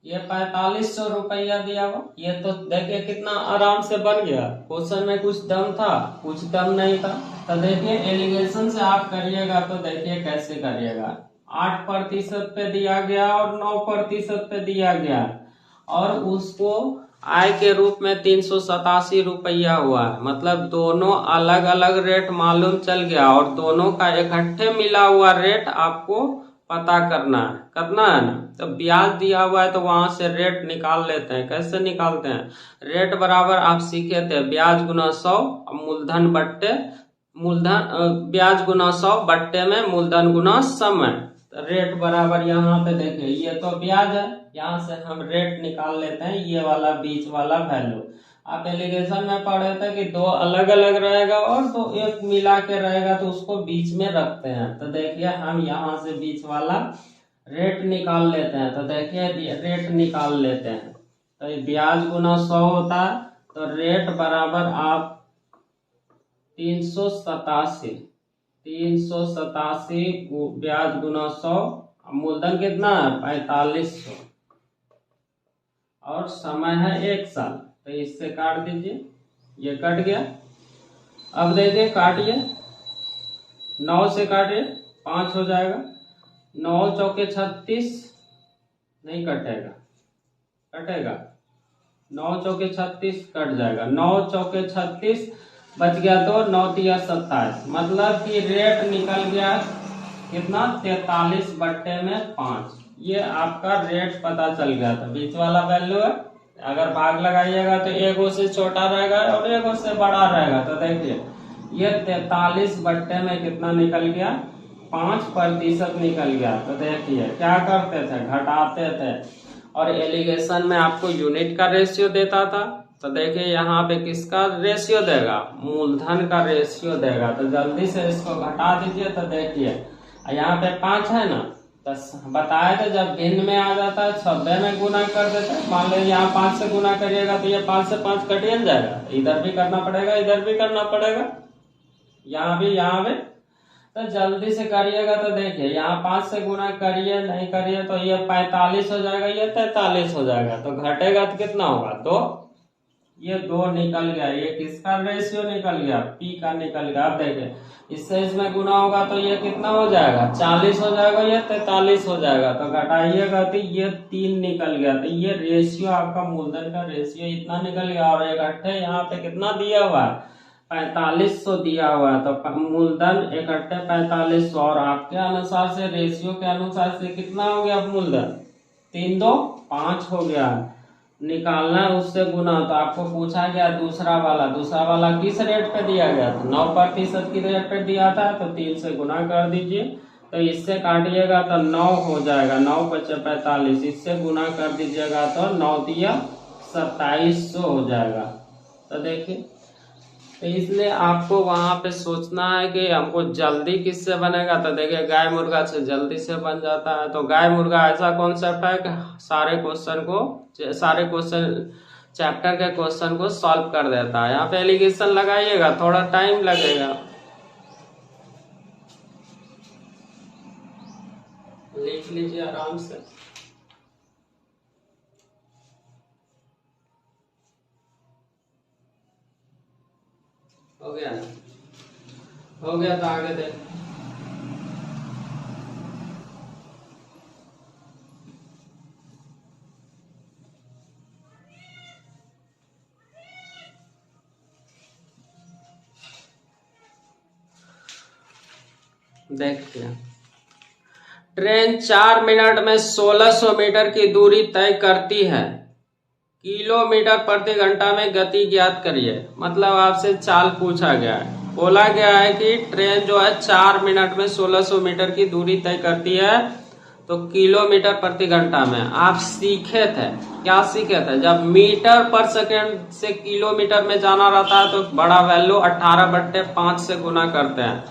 ये 4500 रुपया दिया हुआ, ये तो देखिए कितना आराम से बन गया। क्वेश्चन में कुछ दम था कुछ दम नहीं था। तो देखिए एलिगेशन से आप करिएगा तो देखिए कैसे करिएगा। 8% पे दिया गया और 9% पे दिया गया, और उसको आय के रूप में 387 रुपया हुआ है। मतलब दोनों अलग अलग रेट मालूम चल गया और दोनों का इकट्ठे मिला हुआ रेट आपको पता करना है ना। तो ब्याज दिया हुआ है तो वहां से रेट निकाल लेते हैं। कैसे निकालते हैं, रेट बराबर आप सीखे थे ब्याज गुना 100 मूलधन बट्टे मूलधन, ब्याज गुना 100 बट्टे में मूलधन गुना समय। रेट बराबर यहाँ पे देखिए ये तो ब्याज है, यहाँ से हम रेट निकाल लेते हैं, ये वाला बीच वाला वैल्यू। आप एलिगेशन में पढ़े थे कि दो अलग अलग रहेगा और तो एक मिला के रहेगा तो उसको बीच में रखते हैं। तो देखिए हम यहाँ से बीच वाला रेट निकाल लेते हैं। तो देखिए रेट निकाल लेते हैं, तो ये ब्याज गुना 100 होता है, तो रेट बराबर आप 387 ब्याज गुना 100, मूलधन कितना है 4500 और समय है 1 साल। तो इससे काट दीजिए, ये कट गया। अब देखिए काटिए, 9 से काटिए 5 हो जाएगा, 9 चौके 36 नहीं कटेगा, कटेगा 9 चौके 36 कट जाएगा, 9 चौके 36 बच गया तो 9 तिया 27, मतलब कि रेट निकल गया कितना 43/5। ये आपका रेट पता चल गया था, बीच वाला वैल्यू है। अगर भाग लगाइएगा तो एगो से छोटा रहेगा और एगो से बड़ा रहेगा। तो देखिए ये 43 में कितना निकल गया 5% निकल गया। तो देखिए क्या करते थे, घटाते थे और एलिगेशन में आपको यूनिट का रेशियो देता था। तो देखिए यहाँ पे किसका रेशियो देगा, मूलधन का रेशियो देगा। तो जल्दी से इसको घटा दीजिए। तो देखिए यहाँ पे 5 है ना, तो बताए थे जब भिन्न में आ जाता है 90 में गुना कर देते हैं। मान लो यहाँ 5 से गुना करिएगा तो ये 5 से 5 कटिए जाएगा, इधर भी करना पड़ेगा, इधर भी करना पड़ेगा, यहाँ भी, यहाँ भी। तो जल्दी से करिएगा। तो देखिए यहाँ 5 से गुना करिए, नहीं करिए तो ये 45 हो जाएगा, ये 43 हो जाएगा। तो घटेगा तो कितना होगा 2, ये 2 निकल गया। ये किसका रेशियो निकल गया, पी का निकल गया। अब देखिए इससे इसमें गुना होगा तो ये कितना हो जाएगा 40 हो जाएगा, ये 43 हो जाएगा। तो घटाइएगा तो ये 3 निकल गया। तो ये रेशियो आपका मूलधन का रेशियो इतना निकल गया। और इकट्ठे यहाँ पे कितना दिया हुआ है 4500 दिया हुआ है। तो मूलधन इकट्ठे 4500 और आपके अनुसार से रेशियो के अनुसार से कितना हो गया मूलधन 3 2 5 हो गया। निकालना है उससे गुना। तो आपको पूछा गया दूसरा वाला किस रेट पे दिया गया था, 9% की रेट पे दिया था। तो 3 से गुना कर दीजिए। तो इससे काटिएगा तो 9 हो जाएगा, 9 बचे 45, इससे गुना कर दीजिएगा तो 9 तिया 2700 हो जाएगा। तो देखिए तो इसलिए आपको वहां पे सोचना है कि हमको जल्दी किससे बनेगा। तो देखिए गाय मुर्गा से जल्दी से बन जाता है। तो गाय मुर्गा ऐसा कॉन्सेप्ट है कि सारे क्वेश्चन चैप्टर के क्वेश्चन को सॉल्व कर देता है। यहाँ पे एलिगेशन लगाइएगा, थोड़ा टाइम लगेगा, लिख लीजिए आराम से। हो गया ना, हो गया तो आगे देख। देखिए ट्रेन 4 मिनट में 1600 मीटर की दूरी तय करती है, किलोमीटर प्रति घंटा में गति ज्ञात करिए। मतलब आपसे चाल पूछा गया है, बोला गया है कि ट्रेन जो है 4 मिनट में 1600 मीटर की दूरी तय करती है, तो किलोमीटर प्रति घंटा में। आप सीखे थे, क्या सीखे थे, जब मीटर पर सेकेंड से किलोमीटर में जाना रहता है तो बड़ा वैल्यू 18/5 से गुना करते हैं,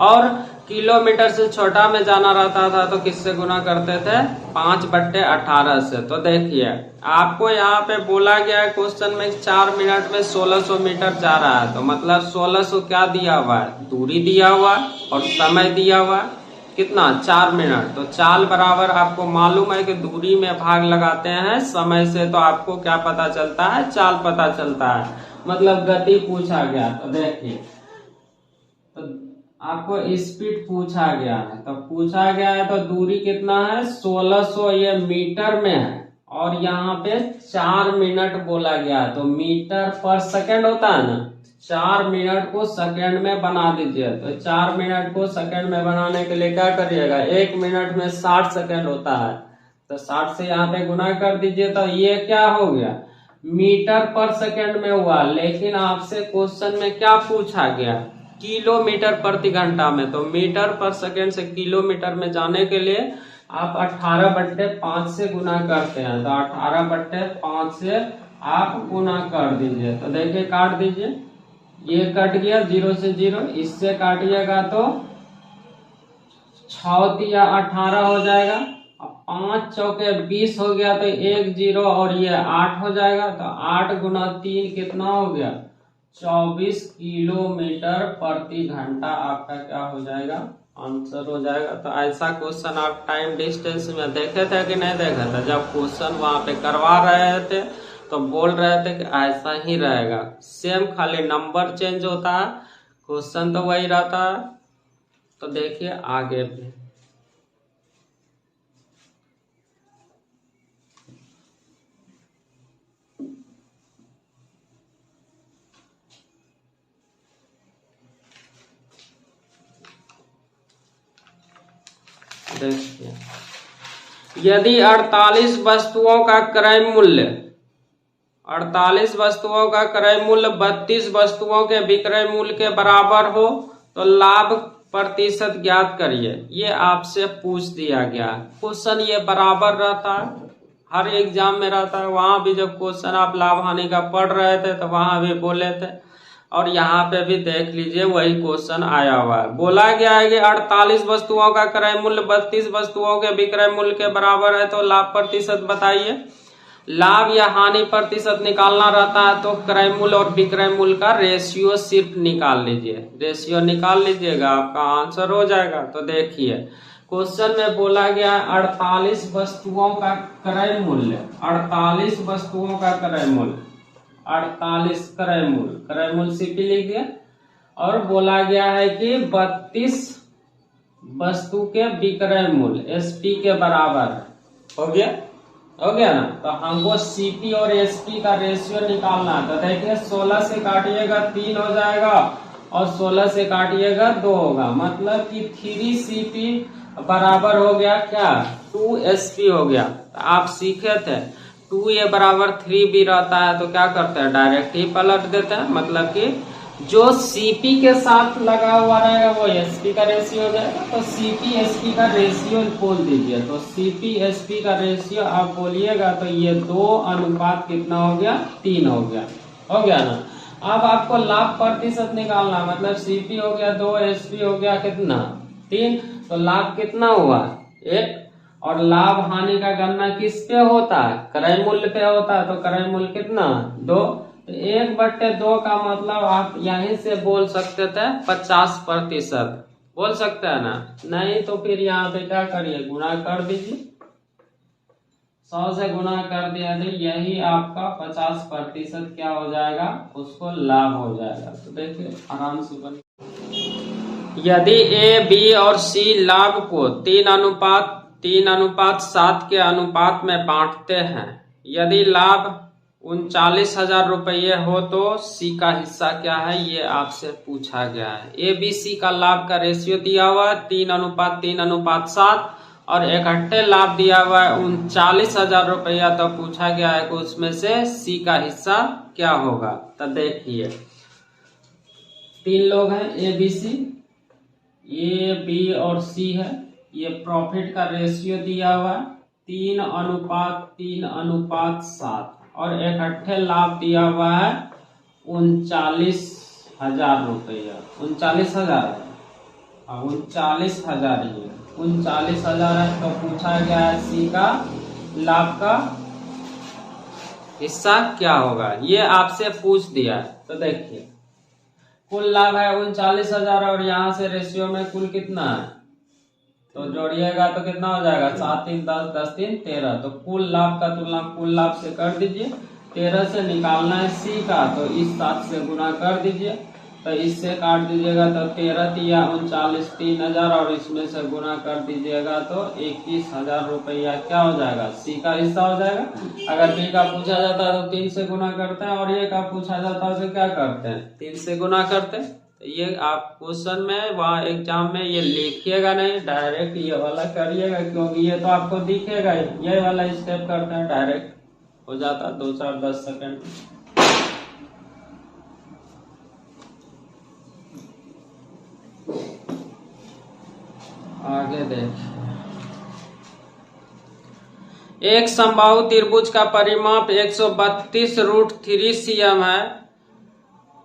और किलोमीटर से छोटा में जाना रहता था तो किससे गुना करते थे 5/18 से। तो देखिए आपको यहाँ पे बोला गया है क्वेश्चन में 4 मिनट में 1600 मीटर जा रहा है, तो मतलब 1600 क्या दिया हुआ है, दूरी दिया हुआ है और समय दिया हुआ है कितना 4 मिनट। तो चाल बराबर आपको मालूम है कि दूरी में भाग लगाते हैं समय से, तो आपको क्या पता चलता है, चाल पता चलता है, मतलब गति पूछा गया। तो देखिए तो आपको स्पीड पूछा गया है, तो पूछा गया है तो दूरी कितना है 1600, ये मीटर में है, और यहाँ पे 4 मिनट बोला गया है। तो मीटर पर सेकंड होता है ना, 4 मिनट को सेकंड में बना दीजिए। तो 4 मिनट को सेकंड में बनाने के लिए क्या करिएगा, 1 मिनट में 60 सेकंड होता है, तो 60 से यहाँ पे गुना कर दीजिए। तो ये क्या हो गया, मीटर पर सेकंड में हुआ। लेकिन आपसे क्वेश्चन में क्या पूछा गया, किलोमीटर प्रति घंटा में। तो मीटर पर सेकेंड से किलोमीटर में जाने के लिए आप 18/5 से गुना करते हैं। तो 18/5 से आप गुना कर दीजिए। तो देखिए काट दीजिए, ये कट गया 0 से 0, इससे काटिएगा तो 6 या 18 हो जाएगा। अब 5 चौके 20 हो गया, तो 1 0 और ये 8 हो जाएगा। तो 8 गुना 3 कितना हो गया? 24 किलोमीटर प्रति घंटा आपका क्या हो जाएगा? आंसर हो जाएगा। तो ऐसा क्वेश्चन आप टाइम डिस्टेंस में देखे थे कि नहीं देखे थे? जब क्वेश्चन वहां पे करवा रहे थे तो बोल रहे थे कि ऐसा ही रहेगा, सेम खाली नंबर चेंज होता है, क्वेश्चन तो वही रहता है। तो देखिए आगे भी देखिए, यदि 48 वस्तुओं का क्रय मूल्य 48 वस्तुओं का क्रय मूल्य 32 वस्तुओं के विक्रय मूल्य के बराबर हो तो लाभ प्रतिशत ज्ञात करिए। ये आपसे पूछ दिया गया। क्वेश्चन ये बराबर रहता है, हर एग्जाम में रहता है। वहां भी जब क्वेश्चन आप लाभ हानि का पढ़ रहे थे तो वहां भी बोले थे, और यहाँ पे भी देख लीजिए वही क्वेश्चन आया हुआ है। बोला गया है कि 48 वस्तुओं का क्रय मूल्य 32 वस्तुओं के विक्रय मूल्य के बराबर है, तो लाभ प्रतिशत बताइए। लाभ या हानि प्रतिशत निकालना रहता है तो क्रय मूल्य और विक्रय मूल्य का रेशियो सिर्फ निकाल लीजिए। रेशियो निकाल लीजिएगा, आपका आंसर हो जाएगा। तो देखिए क्वेश्चन में बोला गया 48 वस्तुओं का क्रय मूल्य, 48 वस्तुओं का क्रय मूल्य, 48 क्रय मूल्य सीपी लिख दिया, और बोला गया है कि 32 वस्तु के विक्रय मूल्य एसपी के बराबर है। हो गया ना? तो हमको सीपी और एसपी का रेशियो निकालना है। तो देखिए 16 से काटिएगा 3 हो जाएगा, और 16 से काटिएगा 2 होगा, मतलब कि 3 सीपी बराबर हो गया क्या? 2 एसपी हो गया। तो आप सीखे थे 2a बराबर 3b रहता है, तो क्या करते हैं? डायरेक्ट ही पलट देते हैं, मतलब कि जो सीपी के साथ लगा हुआ रहेगा वो एसपी का रेशियो हो जाएगा। तो सीपी एसपी का रेशियो बोल दीजिए। तो सीपी एसपी का रेशियो आप बोलिएगा तो ये 2 अनुपात कितना हो गया? 3 हो गया। हो गया ना? अब आपको लाभ प्रतिशत निकालना, मतलब सीपी हो गया 2, एसपी हो गया कितना? 3। तो लाभ कितना हुआ? 1। और लाभ हानि का गणना किस पे होता है? क्रय मूल्य पे होता है। तो क्रय मूल्य कितना? 2। तो 1/2 का मतलब आप यहीं से बोल सकते थे 50%, बोल सकते हैं ना? नहीं तो फिर यहाँ पे क्या करिए? गुणा कर दीजिए, 100 से गुणा कर दिया तो यही आपका 50% क्या हो जाएगा? उसको लाभ हो जाएगा। तो देखिए आराम से बन, यदि ए बी और सी लाभ को 3:7 के अनुपात में बांटते हैं, यदि लाभ 39,000 रुपये हो तो सी का हिस्सा क्या है? ये आपसे पूछा गया है। ए बी सी का लाभ का रेशियो दिया हुआ है 3:3:7, और इकट्ठे लाभ दिया हुआ है 39,000 रुपया। तो पूछा गया है कि उसमें से सी का हिस्सा क्या होगा? तो देखिए 3 लोग हैं A B C, A B और सी है। ये प्रॉफिट का रेशियो दिया हुआ है 3:3:7, और इकट्ठे लाभ दिया हुआ है 39,000 रुपया। 39,000 है, 39,000 ही 39,000 है। तो पूछा गया है सी का लाभ का हिस्सा क्या होगा? ये आपसे पूछ दिया है। तो देखिए कुल लाभ है 39,000, और यहाँ से रेशियो में कुल कितना है? तो जोड़िएगा तो कितना हो जाएगा? 7 3 10, 10 3 13। तो कुल लाभ का तुलना कुल लाभ से कर दीजिए। 13 से निकालना है सी का, तो इस 7 से गुना कर दीजिए। तो इससे काट दीजिएगा तो 13 या 39 3,000, और इसमें से गुना कर दीजिएगा तो 21,000 रुपया क्या हो जाएगा? सी का हिस्सा हो जाएगा। अगर बी का पूछा जाता है तो 3 से गुना करते हैं, और ये का पूछा जाता है तो क्या करते हैं? 3 से गुना करते हैं। ये आप क्वेश्चन में वहाँ एग्जाम में ये लिखिएगा नहीं, डायरेक्ट ये वाला करिएगा, क्योंकि ये तो आपको दिखेगा ही। ये वाला स्टेप करते हैं, डायरेक्ट हो जाता 2 4 10 सेकंड। आगे देखिए, एक समबाहु त्रिभुज का परिमाप 132√3 cm है।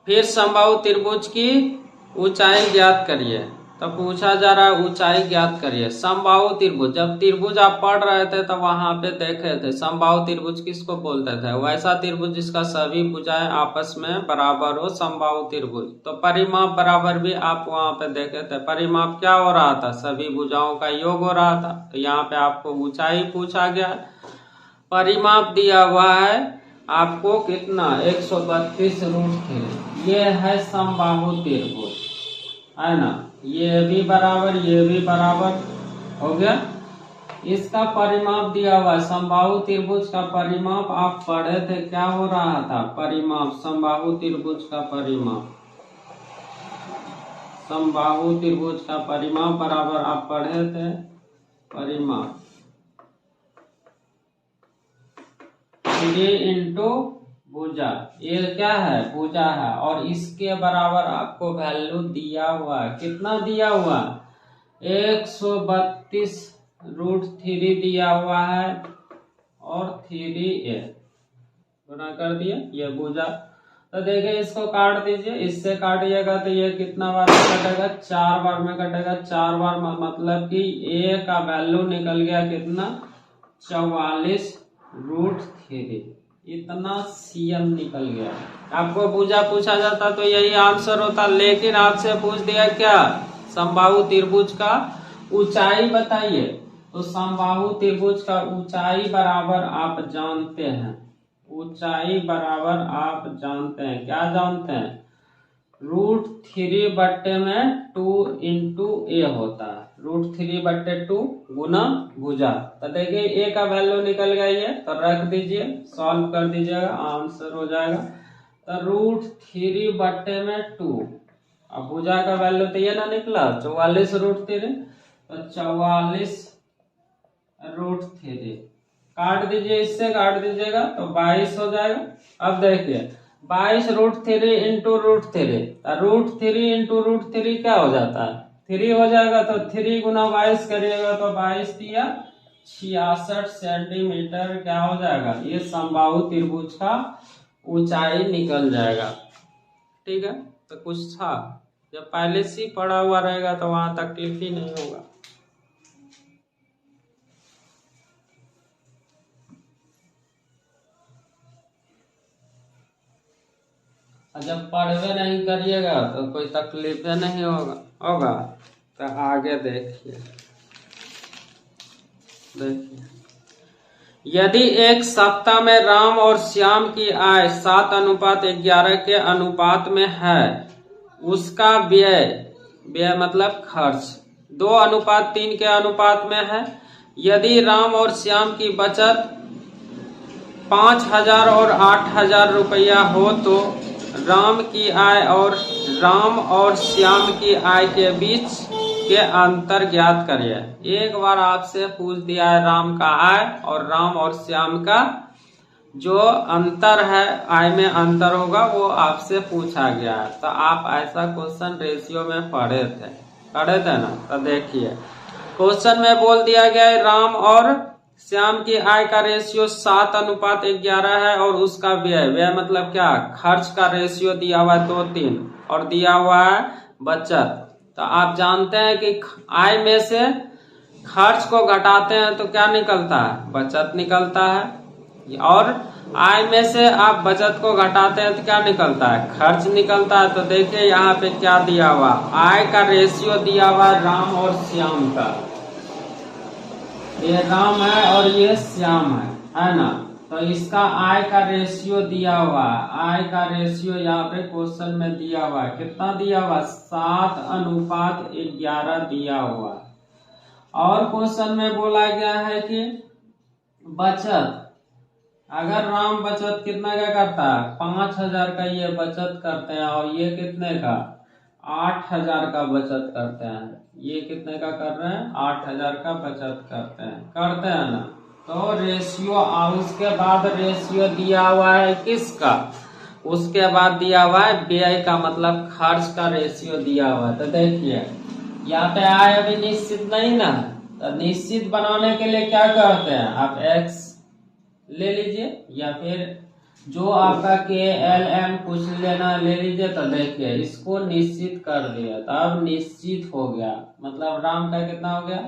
फिर समबाहु त्रिभुज की ऊंचाई ज्ञात करिए। तो पूछा जा रहा है ऊंचाई ज्ञात करिए। समबाहु त्रिभुज, जब त्रिभुज आप पढ़ रहे थे तब वहां पे देखे थे समबाहु त्रिभुज किसको बोलते थे, वैसा त्रिभुज जिसका सभी भुजाएं आपस में बराबर हो, समबाहु त्रिभुज। तो परिमाप बराबर भी आप वहां पे देखे थे। परिमाप क्या हो रहा था, सभी भुजाओं का योग हो रहा था। तो यहाँ पे आपको ऊंचाई पूछा गया, परिमाप दिया हुआ है आपको कितना, 132√3। ये है समबाहु त्रिभुज, है ना। ये भी बराबर, ये भी बराबर हो गया। इसका परिमाप दिया हुआ है, समबाहु त्रिभुज का परिमाप आप पढ़े थे, क्या हो रहा था, परिमाप समबाहु त्रिभुज का परिमाप, समबाहु त्रिभुज का परिमाप बराबर आप पढ़े थे परिमाप 3 इंटू भुजा। ये क्या है, भुजा है, और इसके बराबर आपको वैल्यू दिया हुआ है। कितना दिया हुआ, 132√3 दिया हुआ है और 3a गुना कर दिए, ये भुजा। तो देखिए इसको काट दीजिए, इससे काटिएगा तो ये कितना बार में कटेगा, 4 बार में कटेगा। 4 बार मतलब कि a का वैल्यू निकल गया कितना, 44√3, इतना cm निकल गया। आपको भुजा पूछा जाता तो यही आंसर होता, लेकिन आपसे पूछ दिया क्या, समबाहु त्रिभुज का ऊंचाई बताइए। तो समबाहु त्रिभुज का ऊंचाई बराबर आप जानते हैं, ऊंचाई बराबर आप जानते हैं, क्या जानते हैं, √3/2 इंटू ए होता है, √3/2 गुना भुजा। तो देखिए ए का वैल्यू निकल गया, ये तो रख दीजिए, सॉल्व कर दीजिएगा, आंसर हो जाएगा। तो √3/2, अब भुजा का वैल्यू तो ये ना निकला 44√3, तो 44√3 काट दीजिए, इससे काट दीजिएगा तो 22 हो जाएगा। अब देखिए 22√3 इंटू √3, √3 इंटू √3 क्या हो जाता है, 3 हो जाएगा। तो 3 गुना 22 करिएगा तो 22 दिया 66 सेंटीमीटर क्या हो जाएगा, ये समबाहु त्रिभुज का ऊंचाई निकल जाएगा। ठीक है, तो कुछ था, जब पहले से पढ़ा हुआ रहेगा तो वहां तकलीफ ही नहीं होगा। जब पढ़वे नहीं करिएगा तो कोई तकलीफ नहीं होगा। तो आगे देखिए, यदि एक सप्ताह में राम और श्याम की आय 7:11 के अनुपात में है, उसका व्यय मतलब खर्च 2:3 के अनुपात में है। यदि राम और श्याम की बचत 5,000 और 8,000 रुपया हो तो राम और श्याम की आय के बीच के अंतर ज्ञात करिए। एक बार आपसे पूछ दिया है राम का आय और राम और श्याम का जो अंतर है, आय में अंतर होगा, वो आपसे पूछा गया है। तो आप ऐसा क्वेश्चन रेशियो में पढ़े थे ना। तो देखिए क्वेश्चन में बोल दिया गया है राम और श्याम की आय का रेशियो 7:11 है और उसका व्यय मतलब क्या, खर्च का रेशियो दिया हुआ है 2:3 और दिया हुआ है बचत। तो आप जानते हैं कि आय में से खर्च को घटाते हैं तो क्या निकलता है, बचत निकलता है, और आय में से आप बचत को घटाते हैं तो क्या निकलता है, खर्च निकलता है। तो देखिए यहाँ पे क्या दिया हुआ, आय का रेशियो दिया हुआ राम और श्याम का, ये राम है और ये श्याम है ना। तो इसका आय का रेशियो दिया हुआ है, आय का रेशियो यहाँ पे क्वेश्चन में दिया हुआ है, कितना दिया हुआ, 7:11 दिया हुआ है। और क्वेश्चन में बोला गया है कि बचत, अगर राम बचत कितना का करता है, 5,000 का ये बचत करते हैं और ये कितने का, 8,000 का बचत करते हैं। ये कितने का कर रहे हैं, 8,000 का बचत करते हैं ना। तो रेशियो, उसके बाद रेशियो दिया हुआ है किसका, उसके बाद दिया हुआ है व्यय का, मतलब खर्च का रेशियो दिया हुआ है। तो देखिए यहाँ पे आय अभी निश्चित नहीं ना, तो निश्चित बनाने के लिए क्या करते हैं, आप x ले लीजिए या फिर जो आपका के एल एम कुछ लेना ले लीजिए। तो देखिए इसको निश्चित कर दिया, तो अब निश्चित हो गया, मतलब राम का कितना हो गया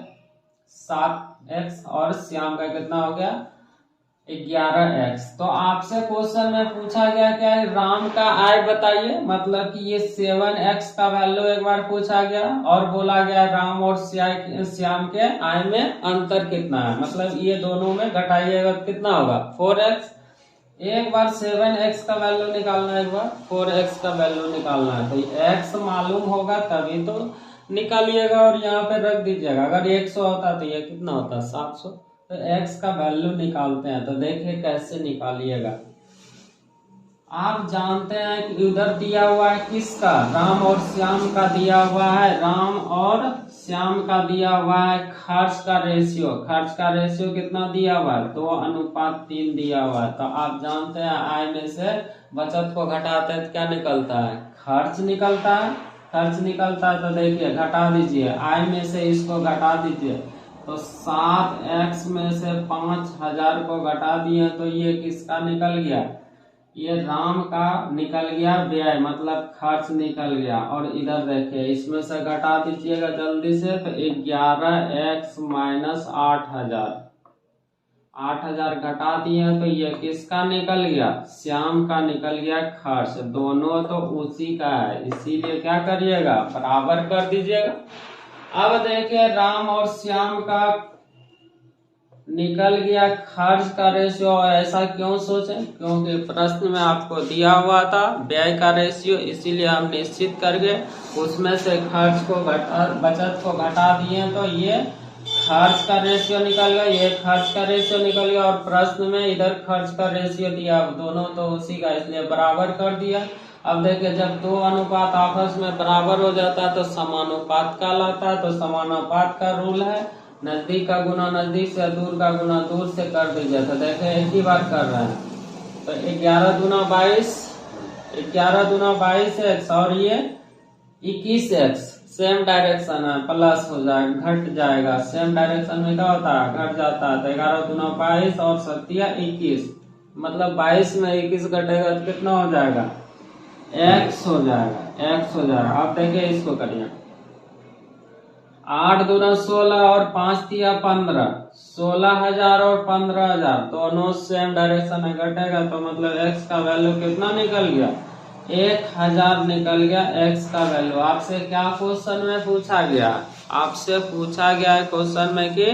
7x और श्याम का कितना हो गया 11x। तो आपसे क्वेश्चन में पूछा गया क्या है, राम का आय बताइए, मतलब कि ये 7x का वैल्यू एक बार पूछा गया और बोला गया राम और श्याम के आय में अंतर कितना है, मतलब ये दोनों में घटाइएगा कितना होगा 4x। एक बार 7x का वैल्यू निकालना है, एक बार 4x का वैल्यू निकालना है, तो x मालूम होगा तभी तो निकालिएगा और यहाँ पे रख दीजिएगा। अगर 100 होता तो ये कितना होता 700। तो x का वैल्यू निकालते हैं, तो देखिए कैसे निकालिएगा। आप जानते हैं कि उधर दिया हुआ है किसका, राम और श्याम का दिया हुआ है, राम और श्याम का दिया हुआ है खर्च का रेशियो। खर्च का रेशियो कितना दिया हुआ है 2:3 दिया हुआ है। तो आप जानते हैं आय में से बचत को घटाते हैं तो क्या निकलता है, खर्च निकलता है। खर्च निकलता है तो देखिए घटा दीजिए, आय में से इसको घटा दीजिए, तो 7x में से 5000 को घटा दिए तो ये किसका निकल गया, ये राम का निकल गया व्यय, मतलब खर्च निकल गया। और इधर देखिए इसमें से घटा दीजिएगा जल्दी से, तो 11x माइनस 8000 घटा दिए तो ये किसका निकल गया, श्याम का निकल गया खर्च। दोनों तो उसी का है, इसीलिए क्या करिएगा बराबर कर दीजिएगा। अब देखिए राम और श्याम का निकल गया खर्च का रेशियो। ऐसा क्यों सोचे, क्योंकि प्रश्न में आपको दिया हुआ था व्यय का रेशियो, इसीलिए हम निश्चित करके उसमें से खर्च को बचत को घटा दिए तो ये खर्च का रेशियो निकल गया, ये खर्च का रेशियो निकल गया। और प्रश्न में इधर खर्च का रेशियो दिया, दोनों तो उसी का, इसलिए बराबर कर दिया। अब देखिए जब दो अनुपात आपस में बराबर हो जाता है तो समानुपात कहलाता है। तो समानुपात का रूल है नजदीक का गुना नजदीक से, दूर का गुना दूर से कर दीजिए। तो देखिए एक ही बार कर रहे हैं, तो 11 दूना 22, 11 दूना 22x और ये 21x सेम डायरेक्शन है, प्लस हो जाएगा घट जाएगा। सेम डायरेक्शन में क्या होता है घट जाता है। तो 11 दूना 22 और 7 21, मतलब 22 में 21 घटेगा तो कितना हो जाएगा x हो जाएगा, x हो जाएगा। आप देखिए इसको करिए, 8 दूना 16 और 5 तिया 15, 16,000 और 15,000 दोनों सेम डायरेक्शन में घटेगा, तो मतलब x का वैल्यू कितना निकल गया 1000 निकल गया x का वैल्यू। आपसे क्या क्वेश्चन में पूछा गया, आपसे पूछा गया है क्वेश्चन में कि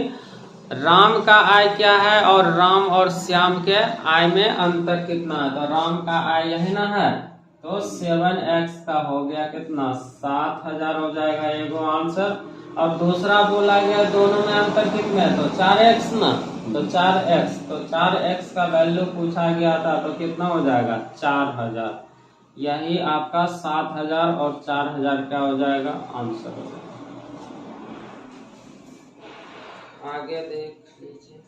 राम का आय क्या है और राम और श्याम के आय में अंतर कितना है। तो राम का आय यही ना है, तो 7x का हो गया कितना 7000 हो जाएगा एगो आंसर। और दूसरा बोला गया दोनों में अंतर कितना है, तो 4x ना, तो 4x, तो 4x का वैल्यू पूछा गया था, तो कितना हो जाएगा 4000। यही आपका 7000 और 4000 क्या हो जाएगा आंसर हो जाएगा। आगे देख लीजिए,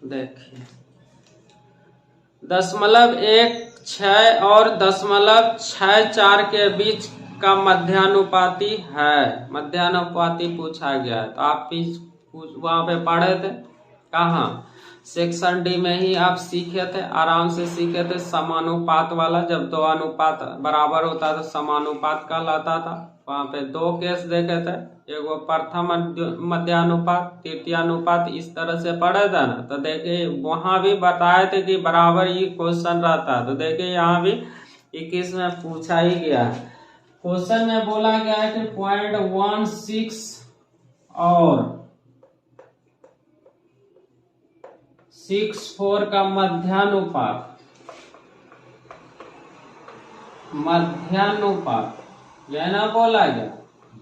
देखिए 0.16 और 0.64 के बीच का मध्यानुपाती है, मध्यानुपाती पूछा गया है। तो आप वहां पे पढ़े थे कहाँ, सेक्शन डी में ही आप सीखे थे, आराम से सीखे थे समानुपात वाला। जब दो अनुपात बराबर होता तो समानुपात कहलाता था। वहां पे दो केस देखे थे, एगो प्रथम मध्यानुपात, तृतीयानुपात, इस तरह से पढ़े थे ना। तो देखिए वहां भी बताए थे कि बराबर ही क्वेश्चन रहता है। तो देखिए यहाँ भी 21 में पूछा ही गया है। क्वेश्चन में बोला गया है कि 0.16 और 64 का मध्यानुपात, मध्यानुपात यह ना बोला गया,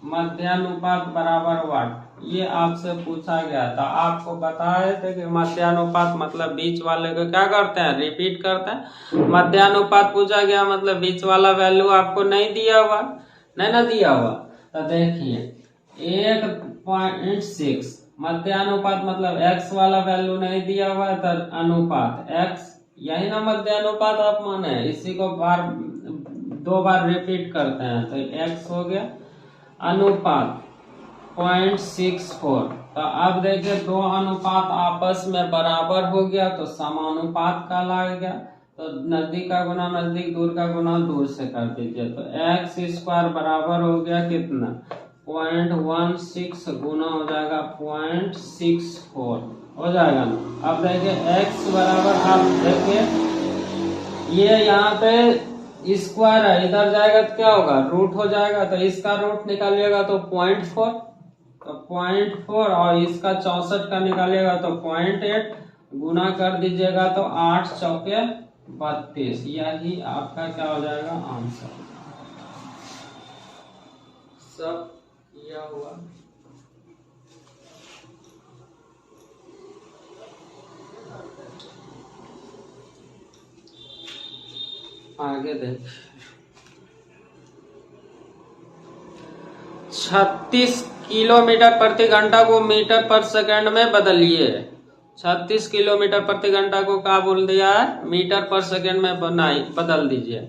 मध्यानुपात बराबर वाट, ये आपसे पूछा गया था। आपको बताए थे कि मध्यानुपात मतलब बीच वाले को क्या करते हैं रिपीट करते हैं। मध्यानुपात पूछा गया मतलब बीच वाला वैल्यू आपको नहीं दिया हुआ, नहीं ना दिया हुआ। तो देखिए 1.6 मध्यानुपात मतलब x वाला वैल्यू नहीं दिया हुआ है तो अनुपात x, यही ना मध्यानुपात आप माने, इसी को दो बार रिपीट करते हैं तो x हो गया अनुपात 0.64। तो अब देखिए दो अनुपात आपस में बराबर हो गया तो समानुपात कहलाएगा। तो नजदीक का गुना नजदीक, दूर का गुना दूर से कर दीजिए। तो x स्क्वायर बराबर हो गया कितना 0.16 गुना हो जाएगा 0.64 हो जाएगा ना। अब देखिए x बराबर, आप देखिए ये यहाँ पे स्क्वायर है, इधर जाएगा तो क्या होगा रूट हो जाएगा, तो इसका रूट निकालिएगा तो 0.4, तो 0.4 और इसका 64 का निकालिएगा तो 0.8 गुना कर दीजिएगा तो 8 चौके 32, यही आपका क्या हो जाएगा आंसर। सब किया हुआ। आगे देख 36 किलोमीटर प्रति घंटा को मीटर पर सेकंड में बदलिए। 36 किलोमीटर प्रति घंटा को क्या बोल दिया है, मीटर पर सेकंड में बदल दीजिए।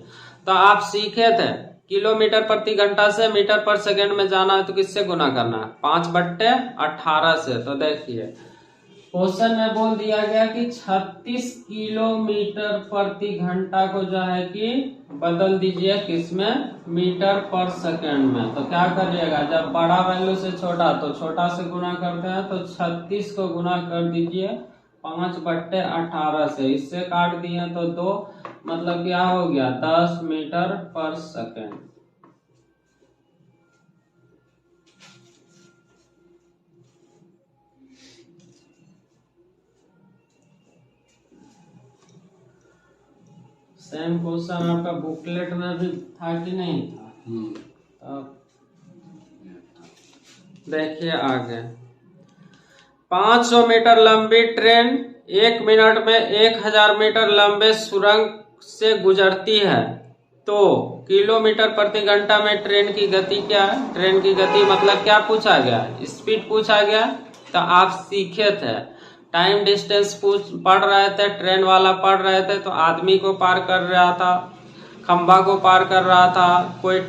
तो आप सीखे थे किलोमीटर प्रति घंटा से मीटर पर सेकंड में जाना है तो किससे गुना करना है 5/18 से। तो देखिए क्वेश्चन में बोल दिया गया कि 36 किलोमीटर प्रति घंटा को जो है कि बदल दीजिए किसमें, मीटर पर सेकंड में। तो क्या करिएगा, जब बड़ा वैल्यू से छोटा तो छोटा से गुना करते हैं, तो 36 को गुना कर दीजिए 5/18 से, इससे काट दिए तो 2, मतलब क्या हो गया 10 मीटर पर सेकंड। सेम क्वेश्चन आपका बुकलेट में भी था कि नहीं था। देखिए आगे 500 मीटर लंबी ट्रेन 1 मिनट में 1000 मीटर लंबे सुरंग से गुजरती है, तो किलोमीटर प्रति घंटा में ट्रेन की गति क्या है। ट्रेन की गति मतलब क्या पूछा गया, स्पीड पूछा गया। तो आप सीखे थे टाइम डिस्टेंस पढ़ रहे थे, ट्रेन वाला पढ़ रहे थे, तो आदमी को पार कर रहा था, खंबा को पार कर रहा था, कोई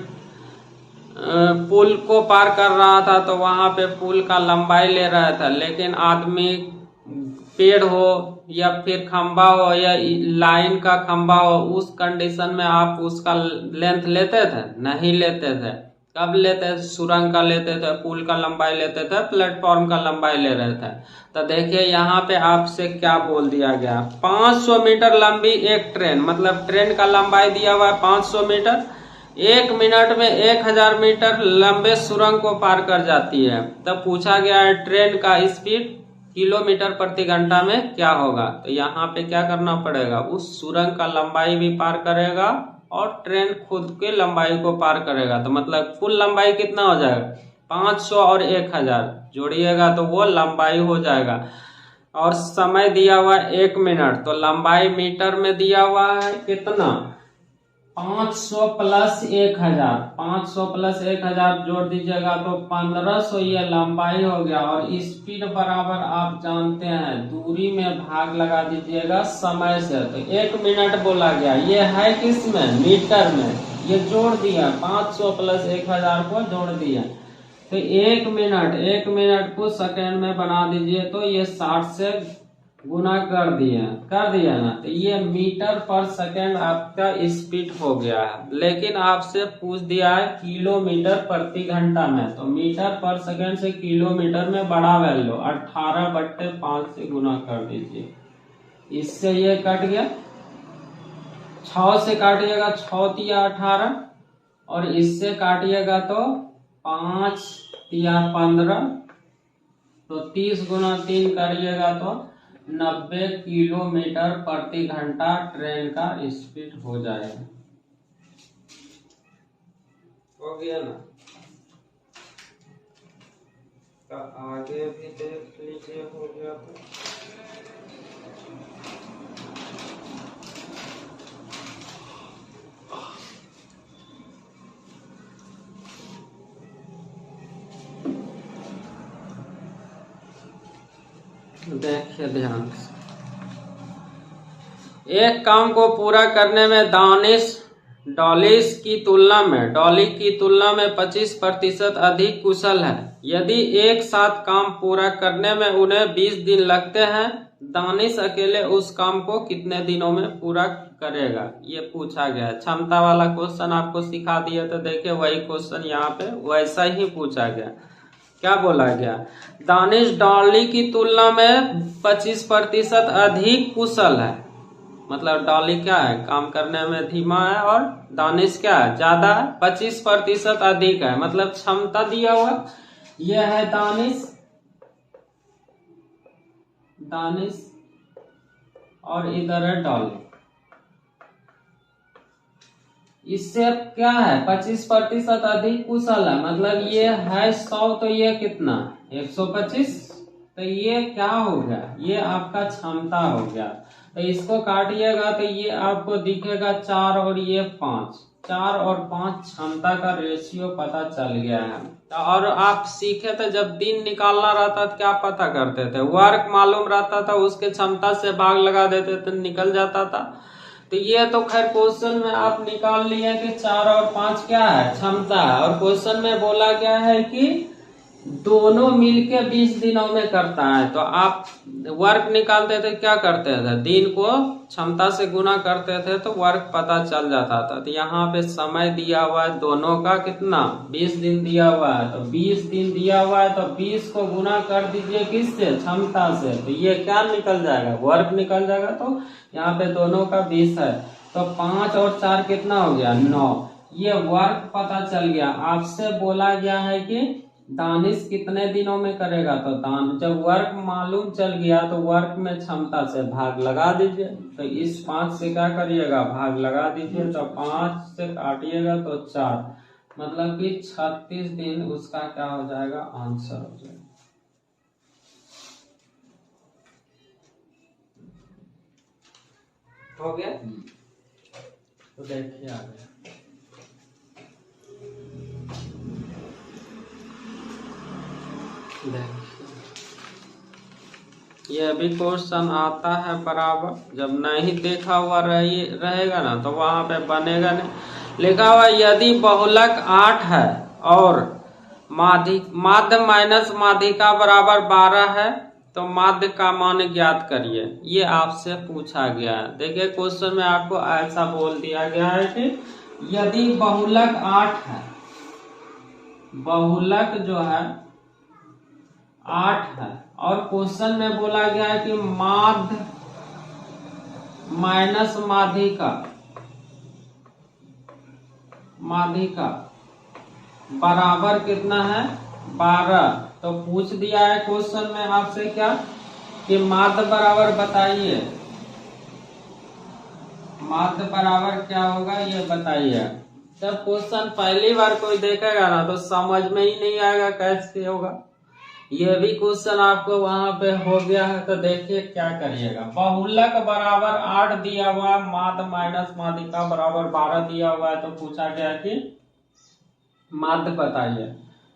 पुल को पार कर रहा था, तो वहां पे पुल का लंबाई ले रहा था। लेकिन आदमी पेड़ हो या फिर खंबा हो या लाइन का खंबा हो, उस कंडीशन में आप उसका लेंथ लेते थे, नहीं लेते थे। कब लेते थे, सुरंग का लेते थे, पुल का लंबाई लेते थे, प्लेटफॉर्म का लंबाई ले रहे थे। तो देखिए यहाँ पे आपसे क्या बोल दिया गया, 500 मीटर लंबी एक ट्रेन, मतलब ट्रेन का लंबाई दिया हुआ है 500 मीटर, 1 मिनट में 1000 मीटर लंबे सुरंग को पार कर जाती है। तब पूछा गया है ट्रेन का स्पीड किलोमीटर प्रति घंटा में क्या होगा। तो यहाँ पे क्या करना पड़ेगा, उस सुरंग का लंबाई भी पार करेगा और ट्रेन खुद के लंबाई को पार करेगा। तो मतलब कुल लंबाई कितना हो जाएगा 500 और 1000 जोड़िएगा तो वो लंबाई हो जाएगा। और समय दिया हुआ है 1 मिनट, तो लंबाई मीटर में दिया हुआ है कितना 500 प्लस 1000, 500 प्लस 1000 जोड़ दीजिएगा तो 1500, ये लंबाई हो गया। और स्पीड बराबर आप जानते हैं दूरी में भाग लगा दीजिएगा समय से। तो 1 मिनट बोला गया, ये है किसमें मीटर में, ये जोड़ दिया 500 प्लस 1000 को जोड़ दिया। तो 1 मिनट को सेकंड में बना दीजिए तो ये 60 से गुना कर दिया ना। तो ये मीटर पर सेकंड आपका स्पीड हो गया है। लेकिन आपसे पूछ दिया है किलोमीटर प्रति घंटा में, तो मीटर पर सेकंड से किलोमीटर में बड़ा वैल्यू 18/5 से गुना कर दीजिए। इससे ये कट गया, 6 से काटिएगा 6 तिया 18, और इससे काटिएगा तो 5 तिया 15, तो 30 गुना 3 करिएगा तो 90 किलोमीटर प्रति घंटा ट्रेन का स्पीड हो जाएगा। हो गया ना। तो आगे भी देख लीजिए, हो गया तो देखिए ध्यान से, एक काम को पूरा करने में दानिश डॉली की तुलना में 25% अधिक कुशल है। यदि एक साथ काम पूरा करने में उन्हें 20 दिन लगते हैं, दानिश अकेले उस काम को कितने दिनों में पूरा करेगा, ये पूछा गया है। क्षमता वाला क्वेश्चन आपको सिखा दिया, तो देखिए वही क्वेश्चन यहाँ पे वैसा ही पूछा गया। क्या बोला गया, दानिश डॉली की तुलना में 25% अधिक कुशल है। मतलब डॉली क्या है, काम करने में धीमा है, और दानिश क्या है, ज्यादा है, 25% अधिक है। मतलब क्षमता दिया हुआ यह है दानिश और इधर है डॉली। इससे क्या है, 25% अधिक कुशल है। मतलब ये है 100, तो ये कितना 125, तो ये क्या हो गया, ये आपका क्षमता हो गया। तो इसको काटिएगा तो ये आपको दिखेगा 4 और ये 5, 4 और 5 क्षमता का रेशियो पता चल गया है। और आप सीखे थे जब दिन निकालना रहता था क्या पता करते थे, वर्क मालूम रहता था, उसके क्षमता से भाग लगा देते थे, निकल जाता था। तो ये तो खैर क्वेश्चन में आप निकाल लिए कि 4 और 5 क्या है, क्षमता है। और क्वेश्चन में बोला गया है कि दोनों मिलके 20 दिनों में करता है। तो आप वर्क निकालते थे क्या करते थे, दिन को क्षमता से गुना करते थे तो वर्क पता चल जाता था। तो यहाँ पे समय दिया हुआ है दोनों का कितना, 20 दिन दिया हुआ है। तो 20 दिन दिया हुआ है तो 20 को गुना कर दीजिए किससे, क्षमता से, तो ये क्या निकल जाएगा, वर्क निकल जाएगा। तो यहाँ पे दोनों का 20 है, तो 5 और 4 कितना हो गया, 9। ये वर्क पता चल गया। आपसे बोला गया है कि दानिश कितने दिनों में करेगा, तो जब वर्क मालूम चल गया तो वर्क में क्षमता से भाग लगा दीजिए। तो इस 5 से क्या करिएगा, भाग लगा दीजिए। तो 5 से काटिएगा तो 4, मतलब कि 36 दिन उसका क्या हो जाएगा, आंसर हो जाएगा। हो गया। तो देखिए आ गया। यह भी क्वेश्चन आता है बराबर, जब नहीं देखा हुआ रहेगा ना तो वहां पे बनेगा नहीं। लिखा हुआ यदि बहुलक 8 है और माध्य माइनस माध्यिका बराबर 12 है तो माध्य का मान ज्ञात करिए। ये आपसे पूछा गया है। देखिए क्वेश्चन में आपको ऐसा बोल दिया गया है कि यदि बहुलक 8 है, बहुलक जो है 8 है, और क्वेश्चन में बोला गया है कि माध्य माइनस माध्यिका बराबर कितना है, 12। तो पूछ दिया है क्वेश्चन में आपसे क्या कि माध्य बराबर बताइए, माध्य बराबर क्या होगा ये बताइए। जब क्वेश्चन पहली बार कोई देखेगा ना तो समझ में ही नहीं आएगा कैसे होगा। ये भी क्वेश्चन आपको वहां पे हो गया है। तो देखिए क्या करिएगा, बहुलक बराबर 8 दिया हुआ है, माध्य माइनस माध्यिका बराबर 12 दिया हुआ है। तो पूछा गया कि माध्य बताइए।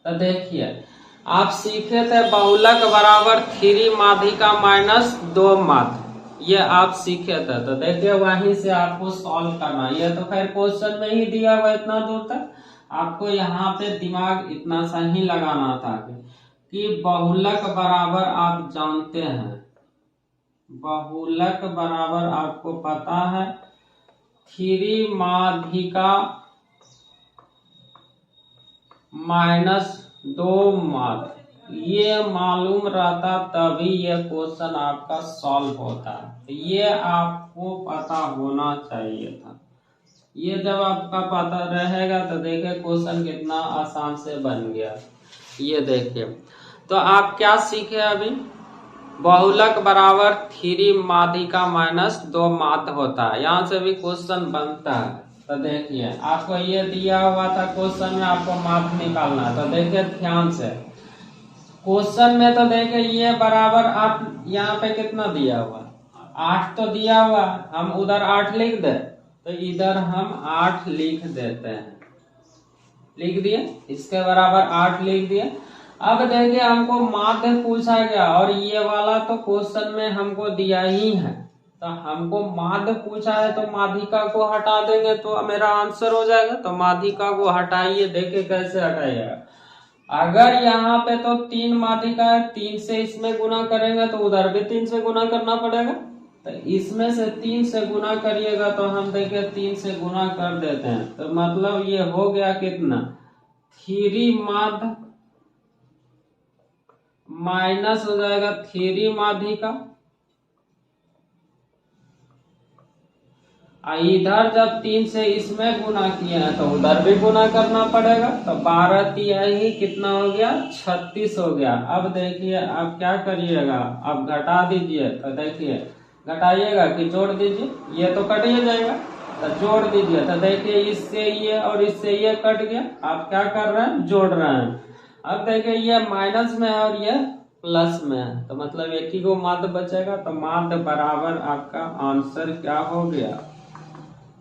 तो देखिए आप सीखे थे बहुलक बराबर 3 माध्यिका माइनस 2 माध्य, ये आप सीखे थे। तो देखिए वहीं से आपको सॉल्व करना। ये तो खैर क्वेश्चन में ही दिया हुआ इतना दूर तक, आपको यहाँ पे दिमाग इतना सा ही लगाना था कि बहुलक बराबर आप जानते हैं, बहुलक बराबर आपको पता है 3 माध्यिका माइनस 2 माध्य, ये मालूम रहता तभी ये क्वेश्चन आपका सॉल्व होता है। ये आपको पता होना चाहिए था। ये जब आपका पता रहेगा तो देखिए क्वेश्चन कितना आसान से बन गया। ये देखिए तो आप क्या सीखे अभी, बहुलक बराबर 3 माध्यिका माइनस 2 माध्य होता है। यहाँ से भी क्वेश्चन बनता है। तो देखिए आपको ये दिया हुआ था क्वेश्चन में, आपको माध्य निकालना है। तो देखिए ध्यान से क्वेश्चन में, तो देखिए ये बराबर आप यहाँ पे कितना दिया हुआ, 8 तो दिया हुआ, हम उधर 8 लिख दे, तो इधर हम 8 लिख देते हैं। लिख दिए, इसके बराबर 8 लिख दिए। अब देखिए हमको माध्य पूछा गया और ये वाला तो क्वेश्चन में हमको दिया ही है, तो हमको माध्य पूछा है तो माध्यिका को हटा देंगे तो मेरा आंसर हो जाएगा। तो माध्यिका को हटाइए, देखिए कैसे हटाइएगा। अगर यहाँ पे तो 3 माध्यिका है, 3 से इसमें गुना करेंगे तो उधर भी 3 से गुना करना पड़ेगा, तो इसमें से 3 से गुना करिएगा तो हम देखें 3 से गुना कर देते हैं, तो मतलब ये हो गया कितना 3 माध्य माइनस हो जाएगा 3 माध्यिका। इधर जब 3 से इसमें गुना किए हैं तो उधर भी गुना करना पड़ेगा, तो 12 ही कितना हो गया 36 हो गया। अब देखिए अब क्या करिएगा, अब घटा दीजिए, तो देखिए घटाइएगा कि जोड़ दीजिए, ये तो कट ही जाएगा, तो जोड़ दीजिए, तो देखिए इससे ये और इससे ये कट गया। आप क्या कर रहे हैं, जोड़ रहे हैं। अब देखिए ये माइनस में है और ये प्लस में है, तो मतलब एक ही को माध्य बचेगा, तो माध्य बराबर आपका आंसर क्या हो गया,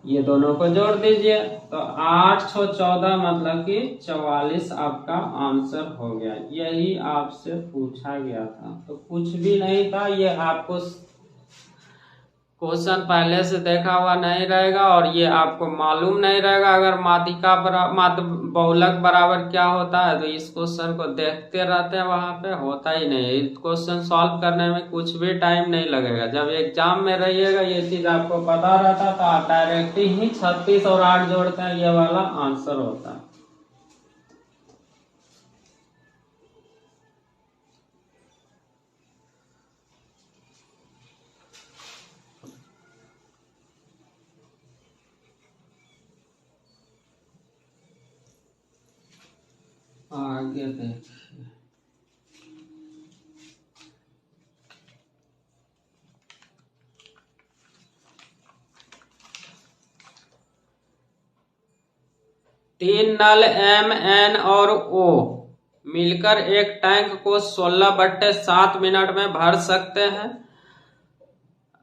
ये दोनों को जोड़ दीजिए, तो 8 6 14 मतलब कि 44 आपका आंसर हो गया। यही आपसे पूछा गया था, तो कुछ भी नहीं था, ये आपको क्वेश्चन पहले से देखा हुआ नहीं रहेगा और ये आपको मालूम नहीं रहेगा। अगर माध्यिका माध्य बहुलक बराबर क्या होता है तो इस क्वेश्चन को देखते रहते हैं, वहां पे होता ही नहीं। इस क्वेश्चन सॉल्व करने में कुछ भी टाइम नहीं लगेगा। जब एग्जाम में रहिएगा ये चीज आपको पता रहता तो आप डायरेक्ट ही 36 और 8 जोड़ते हैं, ये वाला आंसर होता है। आगे देखिए, तीन नल M N और O मिलकर एक टैंक को 16/7 मिनट में भर सकते हैं।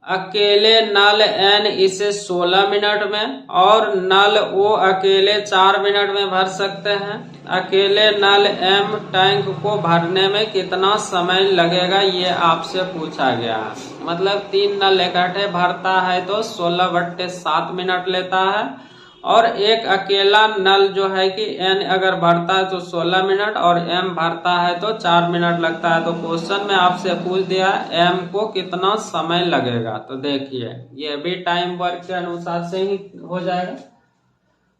अकेले नल N इसे 16 मिनट में और नल O अकेले 4 मिनट में भर सकते हैं। अकेले नल M टैंक को भरने में कितना समय लगेगा, ये आपसे पूछा गया है। मतलब 3 नल इकट्ठे भरता है तो 16/7 मिनट लेता है, और एक अकेला नल जो है कि N अगर भरता है तो 16 मिनट और M भरता है तो 4 मिनट लगता है। तो क्वेश्चन में आपसे पूछ दिया M को कितना समय लगेगा, तो देखिए ये भी टाइम वर्क के अनुसार से ही हो जाएगा।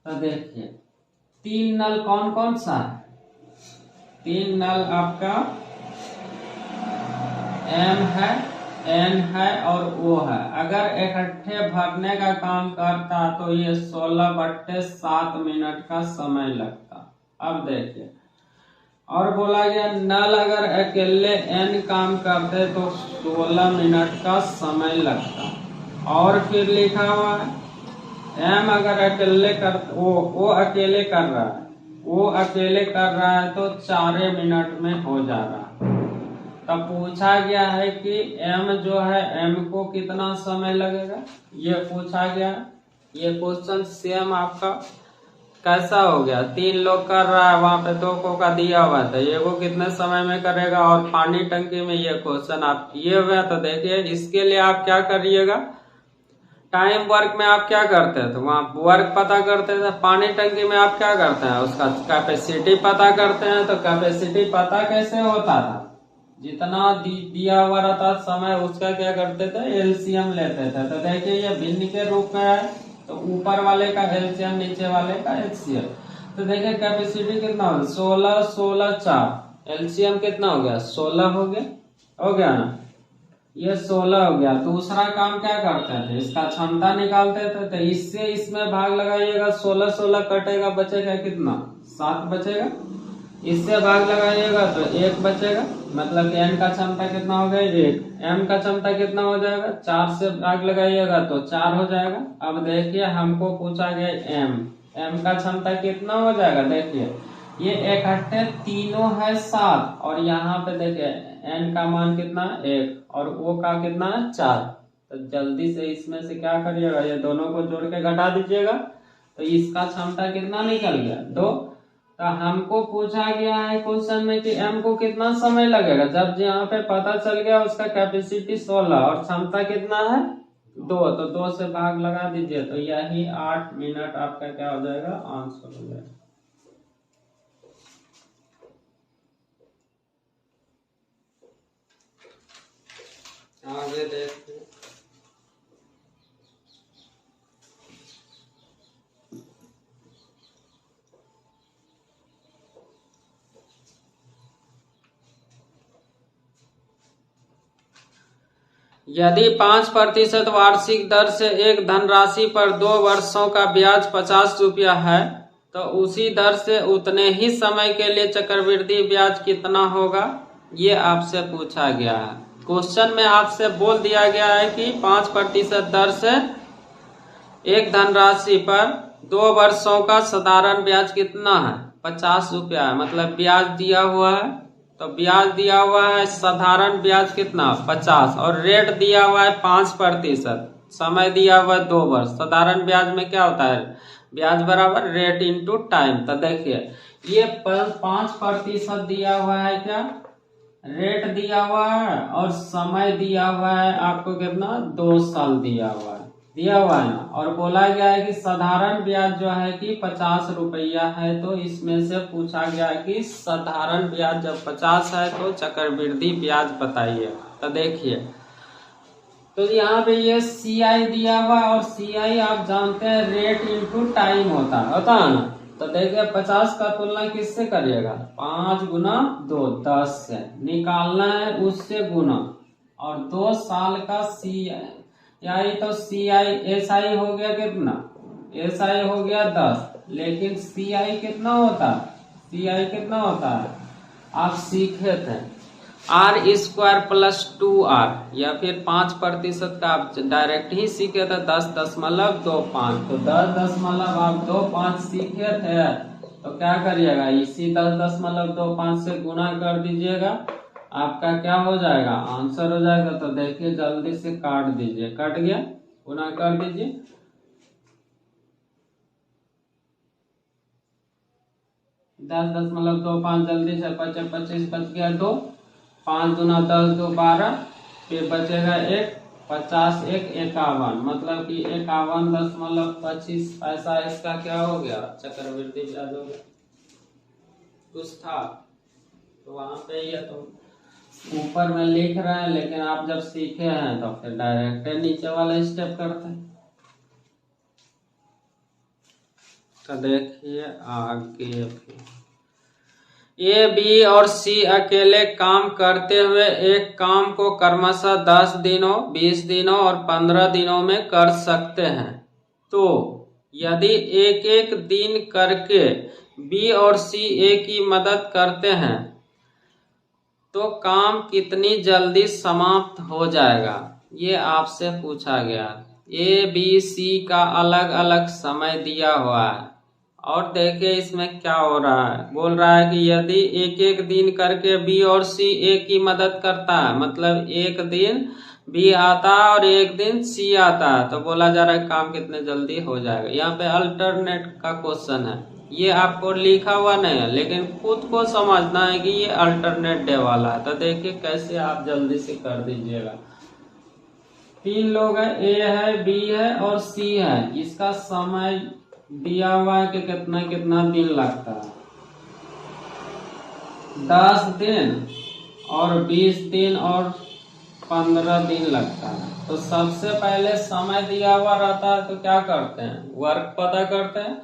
तो देखिए 3 नल कौन कौन सा है, 3 नल आपका M है, N है और O है। अगर इकट्ठे भरने का काम करता तो ये 16/7 मिनट का समय लगता। अब देखिए और बोला गया नल अगर अकेले N काम करते तो 16 मिनट का समय लगता, और फिर लिखा हुआ है M अगर अकेले कर O अकेले कर रहा है, O अकेले कर रहा है तो 4 मिनट में हो जा रहा है। तब पूछा गया है कि M जो है M को कितना समय लगेगा, ये पूछा गया। ये क्वेश्चन सेम आपका कैसा हो गया, 3 लोग कर रहा है, वहां पे 2 को का दिया हुआ था, ये वो कितने समय में करेगा, और पानी टंकी में ये क्वेश्चन आप किए हुए हैं। तो देखिए इसके लिए आप क्या करिएगा, टाइम वर्क में आप क्या करते हैं तो वहाँ वर्क पता करते थे, पानी टंकी में आप क्या करते हैं उसका कैपेसिटी पता करते हैं। तो कैपेसिटी पता कैसे होता था, जितना दिया हुआ रहता समय उसका क्या करते थे, एलसीएम लेते थे। तो देखिए ये भिन्न के रूप में है, तो ऊपर वाले का एलसीएम नीचे वाले का एचसीएफ। तो देखिए कैपेसिटी कितना हो गया 16 16 4, एलसीएम कितना हो गया 16 हो गया ना, ये 16 हो गया। दूसरा काम क्या करते थे, इसका क्षमता निकालते थे, तो इससे इसमें भाग लगाइएगा, 16 16 कटेगा, बचेगा कितना 7 बचेगा। इससे भाग लगाइएगा तो 1 बचेगा, मतलब N का क्षमता कितना हो गया 1, M का क्षमता कितना हो जाएगा 4 से भाग लगाइएगा तो 4 हो जाएगा। अब देखिए हमको पूछा गया M का क्षमता कितना हो जाएगा, देखिए ये इकट्ठे तीनों है 7, और यहाँ पे देखिए N का मान कितना 1 और O का कितना 4। तो जल्दी से इसमें से क्या करिएगा, ये दोनों को जोड़ के घटा दीजिएगा, तो इसका क्षमता कितना निकल गया 2। तो हमको पूछा गया है क्वेश्चन में कि एम को कितना समय लगेगा। जब यहाँ पे पता चल गया उसका कैपेसिटी 16 और क्षमता कितना है 2, तो 2 से भाग लगा दीजिए, तो यही 8 मिनट आपका क्या हो जाएगा, आंसर हो जाएगा। आगे देखते हैं। यदि 5% वार्षिक दर से एक धनराशि पर 2 वर्षों का ब्याज 50 रुपया है, तो उसी दर से उतने ही समय के लिए चक्रवृद्धि ब्याज कितना होगा, ये आपसे पूछा गया है। क्वेश्चन में आपसे बोल दिया गया है कि 5% दर से एक धनराशि पर 2 वर्षों का साधारण ब्याज कितना है, 50 रुपया है। मतलब ब्याज दिया हुआ है, तो ब्याज दिया हुआ है साधारण ब्याज कितना 50 और रेट दिया हुआ है 5%, समय दिया हुआ है 2 वर्ष। साधारण ब्याज में क्या होता है, ब्याज बराबर रेट इनटू टाइम। तो देखिए ये 5% दिया हुआ है, क्या रेट दिया हुआ है और समय दिया हुआ है आपको कितना 2 साल दिया हुआ है ना। और बोला गया है कि साधारण ब्याज जो है कि 50 रुपया है, तो इसमें से पूछा गया है कि साधारण ब्याज जब 50 है तो चक्रवृद्धि ब्याज बताइए। तो देखिए, तो यहाँ पे ये CI दिया हुआ और CI आप जानते हैं रेट इनटू टाइम होता है ना। तो देखिए 50 का तुलना किससे करिएगा, 5 गुना 2 10 से निकालना है, उससे गुना, और 2 साल का CI यानी तो SI हो गया कितना, SI हो गया 10, लेकिन CI कितना होता है, CI कितना होता है आप सीखे थे R² प्लस 2R, या फिर 5% का आप डायरेक्ट ही सीखे थे 10.25। तो 10.25 सीखे थे, तो क्या करिएगा इसी 10.25 से गुना कर दीजिएगा, आपका क्या हो जाएगा आंसर हो जाएगा। तो देखिए जल्दी से काट दीजिए, कट गया, गुना कर दीजिए, 10.25 जल्दी से 25 बच गया 2, 5 गुना 10 2 12, फिर बचेगा 1, 50 1 51, मतलब कि 51.25 पैसा इसका क्या हो गया चक्रवृद्धि ब्याज हो गया। कुछ था तो वहां पे ये तो ऊपर में लिख रहे हैं, लेकिन आप जब सीखे हैं तो फिर डायरेक्ट नीचे वाला स्टेप करते हैं। तो देखिए आगे, A, B और C अकेले काम करते हुए एक काम को क्रमशः 10 दिनों 20 दिनों और 15 दिनों में कर सकते हैं। तो यदि एक एक दिन करके B और C A की मदद करते हैं तो काम कितनी जल्दी समाप्त हो जाएगा, ये आपसे पूछा गया। A, B, C का अलग अलग समय दिया हुआ है, और देखिए इसमें क्या हो रहा है, बोल रहा है कि यदि एक एक दिन करके B और C A की मदद करता है, मतलब एक दिन B आता है और एक दिन C आता है, तो बोला जा रहा है काम कितने जल्दी हो जाएगा। यहाँ पे अल्टरनेट का क्वेश्चन है, ये आपको लिखा हुआ नहीं है, लेकिन खुद को समझना है कि ये अल्टरनेट डे वाला है। तो देखिए कैसे आप जल्दी से कर दीजिएगा। 3 लोग है, A है, B है और C है, इसका समय दिया हुआ है कि कितना कितना दिन लगता है, 10 दिन और 20 दिन और 15 दिन लगता है। तो सबसे पहले समय दिया हुआ रहता है तो क्या करते हैं, वर्क पता करते हैं,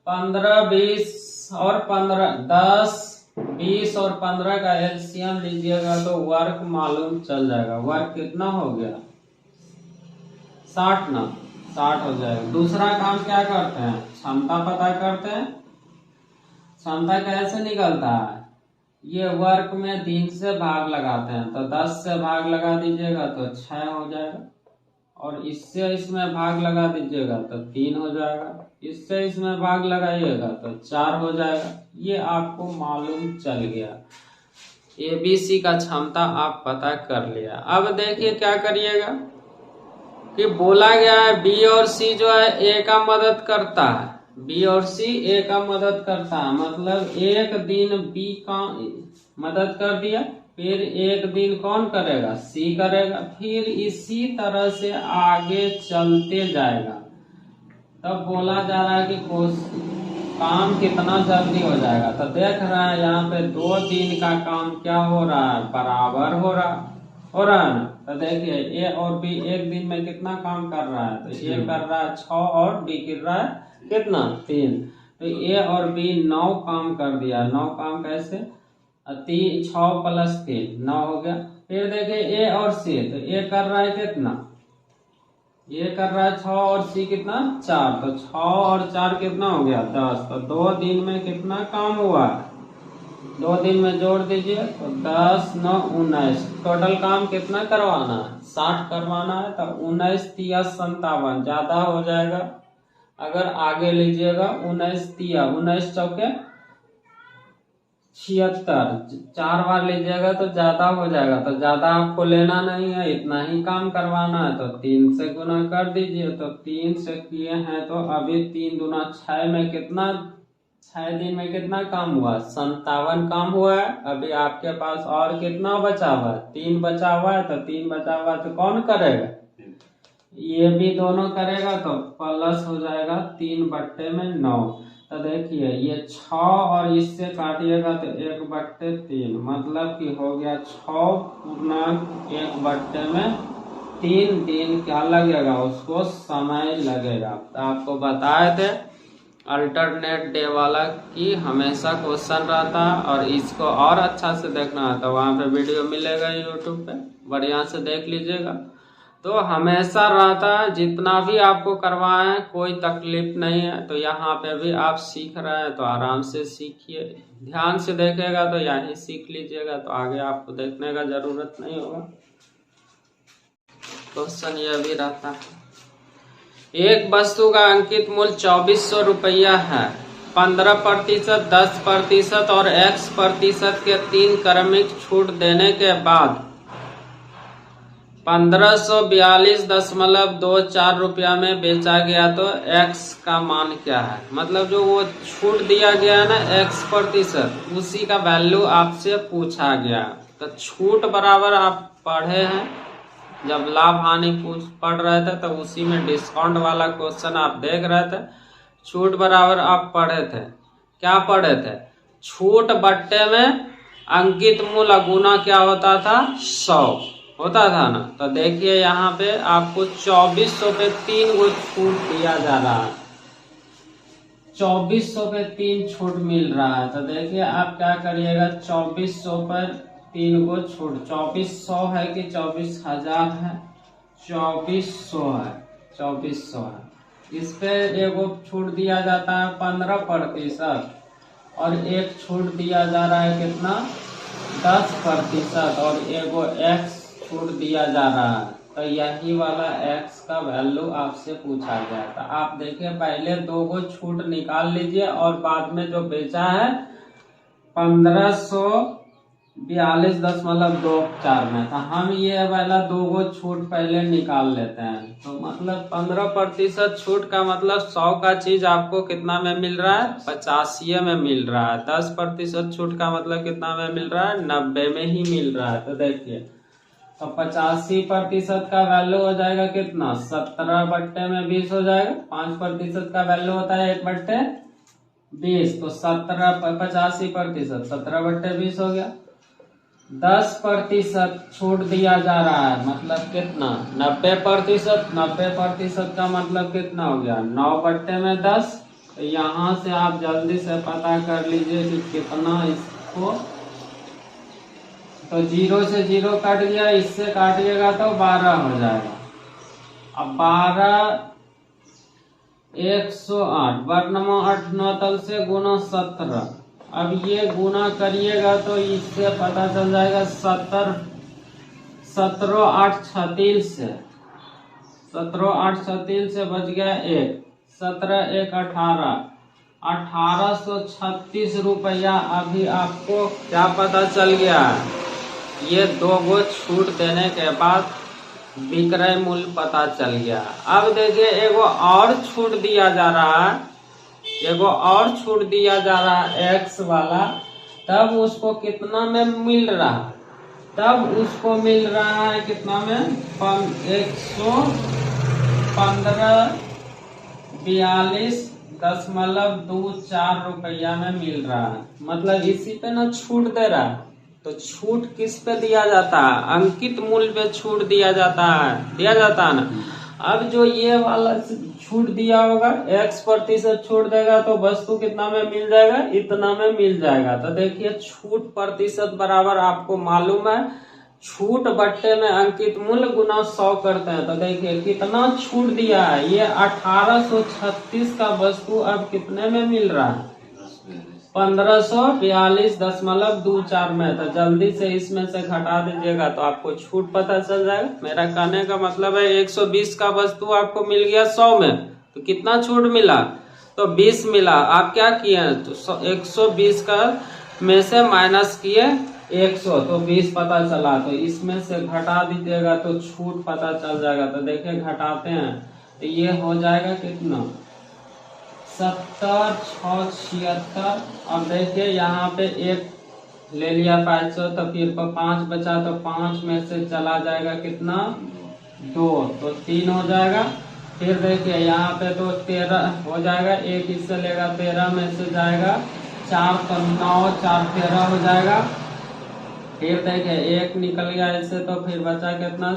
15 20 और 15, 10 20 और 15 का एलसीएम लीजिएगा तो वर्क मालूम चल जाएगा। वर्क कितना हो गया 60 ना, 60 हो जाएगा। दूसरा काम क्या करते हैं, क्षमता पता करते हैं। क्षमता कैसे निकलता है, ये वर्क में दिन से भाग लगाते हैं, तो 10 से भाग लगा दीजिएगा तो 6 हो जाएगा, और इससे इसमें भाग लगा दीजिएगा तो 3 हो जाएगा, इससे इसमें भाग लगाइएगा तो 4 हो जाएगा। ये आपको मालूम चल गया, एबीसी का क्षमता आप पता कर लिया। अब देखिए क्या करिएगा कि बोला गया है बी और सी जो है ए का मदद करता है, बी और सी ए का मदद करता है, मतलब एक दिन बी का मदद कर दिया, फिर एक दिन कौन करेगा, सी करेगा, फिर इसी तरह से आगे चलते जाएगा। तब बोला जा रहा है कि काम कितना जल्दी हो जाएगा। तो देख रहा है यहाँ पे 2 दिन का काम क्या हो रहा है, बराबर हो रहा है ना। तो देखिए ए और बी एक दिन में कितना काम कर रहा है, तो ए कर रहा है 6 और बी कर रहा है कितना 3। तो ए और बी 9 काम कर दिया। 9 काम कैसे, 6 + 3 9 हो गया। फिर देखिए ए और सी, तो ए कर रहा है कितना, ये कर रहा है 6 और सी कितना 4, तो 6 और 4 कितना हो गया 10। तो 2 दिन में कितना काम हुआ, 2 दिन में जोड़ दीजिए तो 10 9 19, टोटल काम कितना करवाना है 60 करवाना है। तो 19 3 57 ज्यादा हो जाएगा, अगर आगे लीजिएगा 19 3 19 चौके 76, 4 बार लीजिएगा तो ज्यादा हो जाएगा। तो ज्यादा आपको लेना नहीं है, इतना ही काम करवाना है, तो 3 से गुना कर दीजिए। तो 3 से किए हैं तो अभी 3 दूना 6 में कितना, 6 दिन में कितना काम हुआ 57 काम हुआ है। अभी आपके पास और कितना बचा हुआ है, 3 बचा हुआ है। तो 3 बचा हुआ है तो कौन करेगा, ये भी दोनों करेगा, तो प्लस हो जाएगा 3/9। तो देखिए ये 6 और इससे काटिएगा तो 1/3, मतलब कि हो गया 6 पूर्णांक 1/3 दिन क्या लगेगा, उसको समय लगेगा। तो आपको बताए थे अल्टरनेट डे वाला कि हमेशा क्वेश्चन रहता है, और इसको और अच्छा से देखना है तो वहाँ पे वीडियो मिलेगा यूट्यूब पे, बढ़िया से देख लीजिएगा। तो हमेशा रहता है, जितना भी आपको करवाएं कोई तकलीफ नहीं है। तो यहाँ पे भी आप सीख रहे हैं तो आराम से सीखिए, ध्यान से देखेगा तो यही सीख लीजिएगा, तो आगे आपको देखने का जरूरत नहीं होगा। क्वेश्चन यह भी रहता है, एक वस्तु का अंकित मूल्य 2400 रुपया है, 15%, 10% और x% के 3 क्रमिक छूट देने के बाद 1542.24 रुपया में बेचा गया, तो x का मान क्या है। मतलब जो वो छूट दिया गया है ना x%, उसी का वैल्यू आपसे पूछा गया। तो छूट बराबर आप पढ़े हैं, जब लाभ हानि पढ़ रहे थे तो उसी में डिस्काउंट वाला क्वेश्चन आप देख रहे थे। छूट बराबर आप पढ़े थे, क्या पढ़े थे, छूट बट्टे में अंकित मूल्य गुना क्या होता था 100 होता था ना। तो देखिए यहाँ पे आपको 2400 पे 3 गो छूट दिया जा रहा है, 2400 पे 3 छूट मिल रहा है। तो देखिए आप क्या करिएगा, 2400 पर 3 गो छूट, 2400 है कि 24,000 है, 2400 है, 2400 है। इस पे एगो छूट दिया जाता है 15%, और एक छूट दिया जा रहा है कितना 10%, और एगो x छूट दिया जा रहा है। तो यही वाला x का वैल्यू आपसे पूछा गया था। आप देखिए पहले 2 गो छूट निकाल लीजिए, और बाद में जो बेचा है 1542.24 में था, हम ये वाला 2 गो छूट पहले निकाल लेते हैं। तो मतलब 15% छूट का मतलब 100 का चीज आपको कितना में मिल रहा है 85 में मिल रहा है। 10% छूट का मतलब कितना में मिल रहा है 90 में ही मिल रहा है। तो देखिए तो 85% का वैल्यू हो जाएगा कितना 17/20 हो जाएगा। 5% का वैल्यू होता है 1/20, तो 85% 17/20 हो गया। 10% छूट दिया जा रहा है, मतलब कितना 90%, 90% का मतलब कितना हो गया 9/10। तो यहाँ से आप जल्दी से पता कर लीजिए कि कितना इसको, तो 0 से 0 कट गया, इससे काटिएगा तो 12 हो जाएगा। अब 12 108 वर्णमा 8 9 तल से गुना 17। अब ये गुना करिएगा तो इससे पता चल जाएगा 17 8 36 से, 17 8 36 से बच गया 1, 17 1 18, 1836 रुपया। अभी आपको क्या पता चल गया है, ये 2 गो छूट देने के बाद विक्रय मूल्य पता चल गया। अब देखिए एगो और छूट दिया जा रहा है एगो और छूट दिया जा रहा है x वाला, तब उसको कितना में मिल रहा है? तब उसको मिल रहा है कितना में? 115.4224 रुपया में मिल रहा है। मतलब इसी पे ना छूट दे रहा है। तो छूट किस पे दिया जाता है? अंकित मूल्य पे छूट दिया जाता है ना। अब जो ये वाला छूट दिया होगा, x% छूट देगा तो वस्तु कितना में मिल जाएगा? इतना में मिल जाएगा। तो देखिए छूट प्रतिशत बराबर आपको मालूम है छूट बट्टे में अंकित मूल्य गुना 100 करते हैं। तो देखिए कितना छूट दिया है, ये 1836 का वस्तु अब कितने में मिल रहा है? 1542.24 में। तो जल्दी से इसमें से घटा दीजिएगा तो आपको छूट पता चल जाएगा। मेरा कहने का मतलब है 120 का वस्तु आपको मिल गया 100 में, तो कितना छूट मिला? तो 20 मिला। आप क्या किए? तो 120 का में से माइनस किए 100, तो 20 पता चला। तो इसमें से घटा दीजिएगा तो छूट पता चल जाएगा। तो देखिए घटाते हैं तो ये हो जाएगा कितना? 70, 6, 76। अब देखिए यहाँ पे एक ले लिया 500, तो फिर 5 बचा, तो 5 में से चला जाएगा कितना? 2, तो 3 हो जाएगा। फिर देखिए यहाँ पे तो 13 हो जाएगा, एक इससे लेगा 13 में से जाएगा 4, तो 9, 4, 13 हो जाएगा। फिर देखिए एक निकल गया इससे, तो फिर बचा कितना?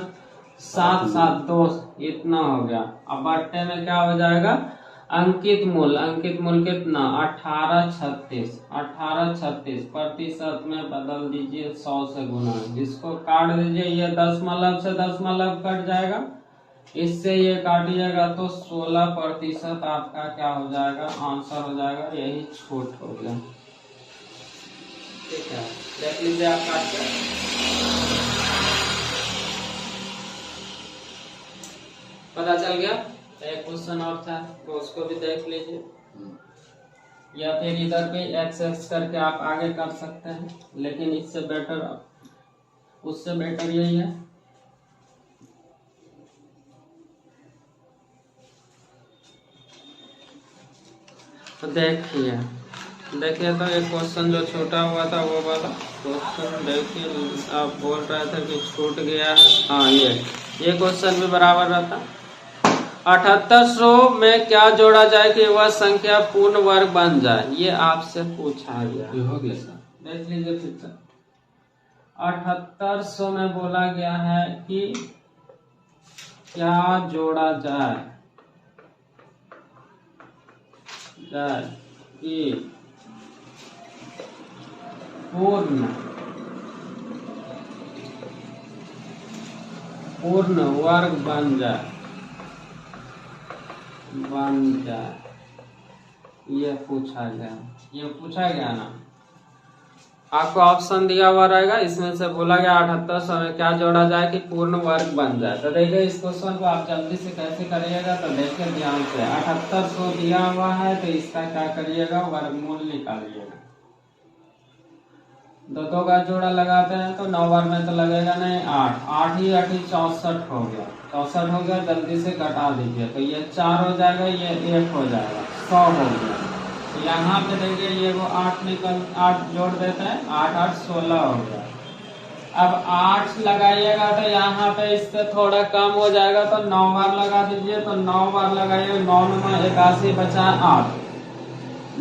7, 7, 2, इतना हो गया। अब बट्टे में क्या हो जाएगा? अंकित मूल्य कितना? 1836 प्रतिशत में बदल दीजिए 100 से गुना। इसको काट दीजिए, ये दशमलव से दशमलव कट जाएगा, इससे ये काटिएगा तो 16% आपका क्या हो जाएगा? आंसर हो जाएगा। यही छूट हो गया। ठीक है, देख लीजिए आप काट के। पता चल गया? एक क्वेश्चन और था तो उसको भी देख लीजिए, या फिर इधर पे एक्स करके आप आगे कर सकते हैं, लेकिन उससे बेटर यही है। तो देखिए तो एक क्वेश्चन जो छोटा हुआ था वो वाला क्वेश्चन देखिए, आप बोल रहे थे कि छूट गया है। हाँ, ये क्वेश्चन भी बराबर रहता। 7800 में क्या जोड़ा जाए कि वह संख्या पूर्ण वर्ग बन जाए? ये आपसे पूछा गया। हो गया सर, देख लीजिए फिर से। 7800 में बोला गया है कि क्या जोड़ा जाए कि पूर्ण वर्ग बन जाए। ये पूछा गया ना। आपको ऑप्शन दिया हुआ रहेगा, इसमें से बोला गया 7800 में क्या जोड़ा जाए कि पूर्ण वर्ग बन जाए। तो देखिए इस क्वेश्चन को आप जल्दी से कैसे करिएगा, तो देखिए ध्यान से। 7800 दिया हुआ है तो इसका क्या करिएगा? वर्गमूल निकालिएगा। दो का जोड़ा लगाते हैं तो 9 बार में तो लगेगा नहीं, 8 ही 8 ही 64 हो गया। 64 हो गया, जल्दी से घटा दीजिए तो ये 4 हो जाएगा, ये 1 हो जाएगा, 100 हो गया। तो यहाँ पे देखिए ये वो 8 जोड़ देते हैं, 8, 8, 16 हो गया। अब 8 लगाइएगा तो यहाँ पे इससे थोड़ा कम हो जाएगा, तो 9 बार लगा दीजिए। तो 9 बार लगाइए, 9 में 81 बचा 8,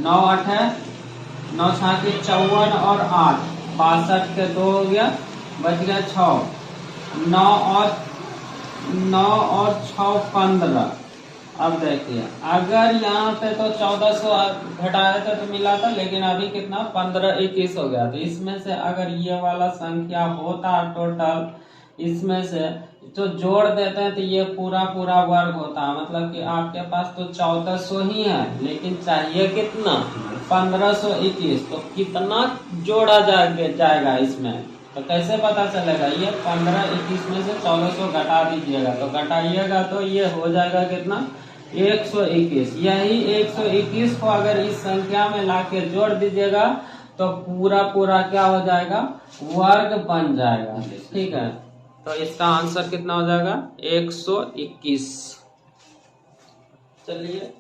9 8 है, 9 6 54 और 8 62 के 2 हो गया, बच गया 6, 9 और 6 15। अब देखिए अगर यहाँ पे तो 1400 घटाया था तो मिला था, लेकिन अभी कितना 1521 हो गया। तो इसमें से अगर ये वाला संख्या होता टोटल, इसमें से जो जोड़ देते हैं तो ये पूरा वर्ग होता है। मतलब कि आपके पास तो 1400 ही है, लेकिन चाहिए कितना? 1521। तो कितना जोड़ा जाएगा इसमें? तो कैसे पता चलेगा? ये 1521 में से 1400 घटा दीजिएगा, तो घटाइएगा तो ये हो जाएगा कितना? 121। यही 121 को अगर इस संख्या में लाके जोड़ दीजिएगा तो पूरा क्या हो जाएगा? वर्ग बन जाएगा। ठीक है, तो इसका आंसर कितना हो जाएगा? 121। चलिए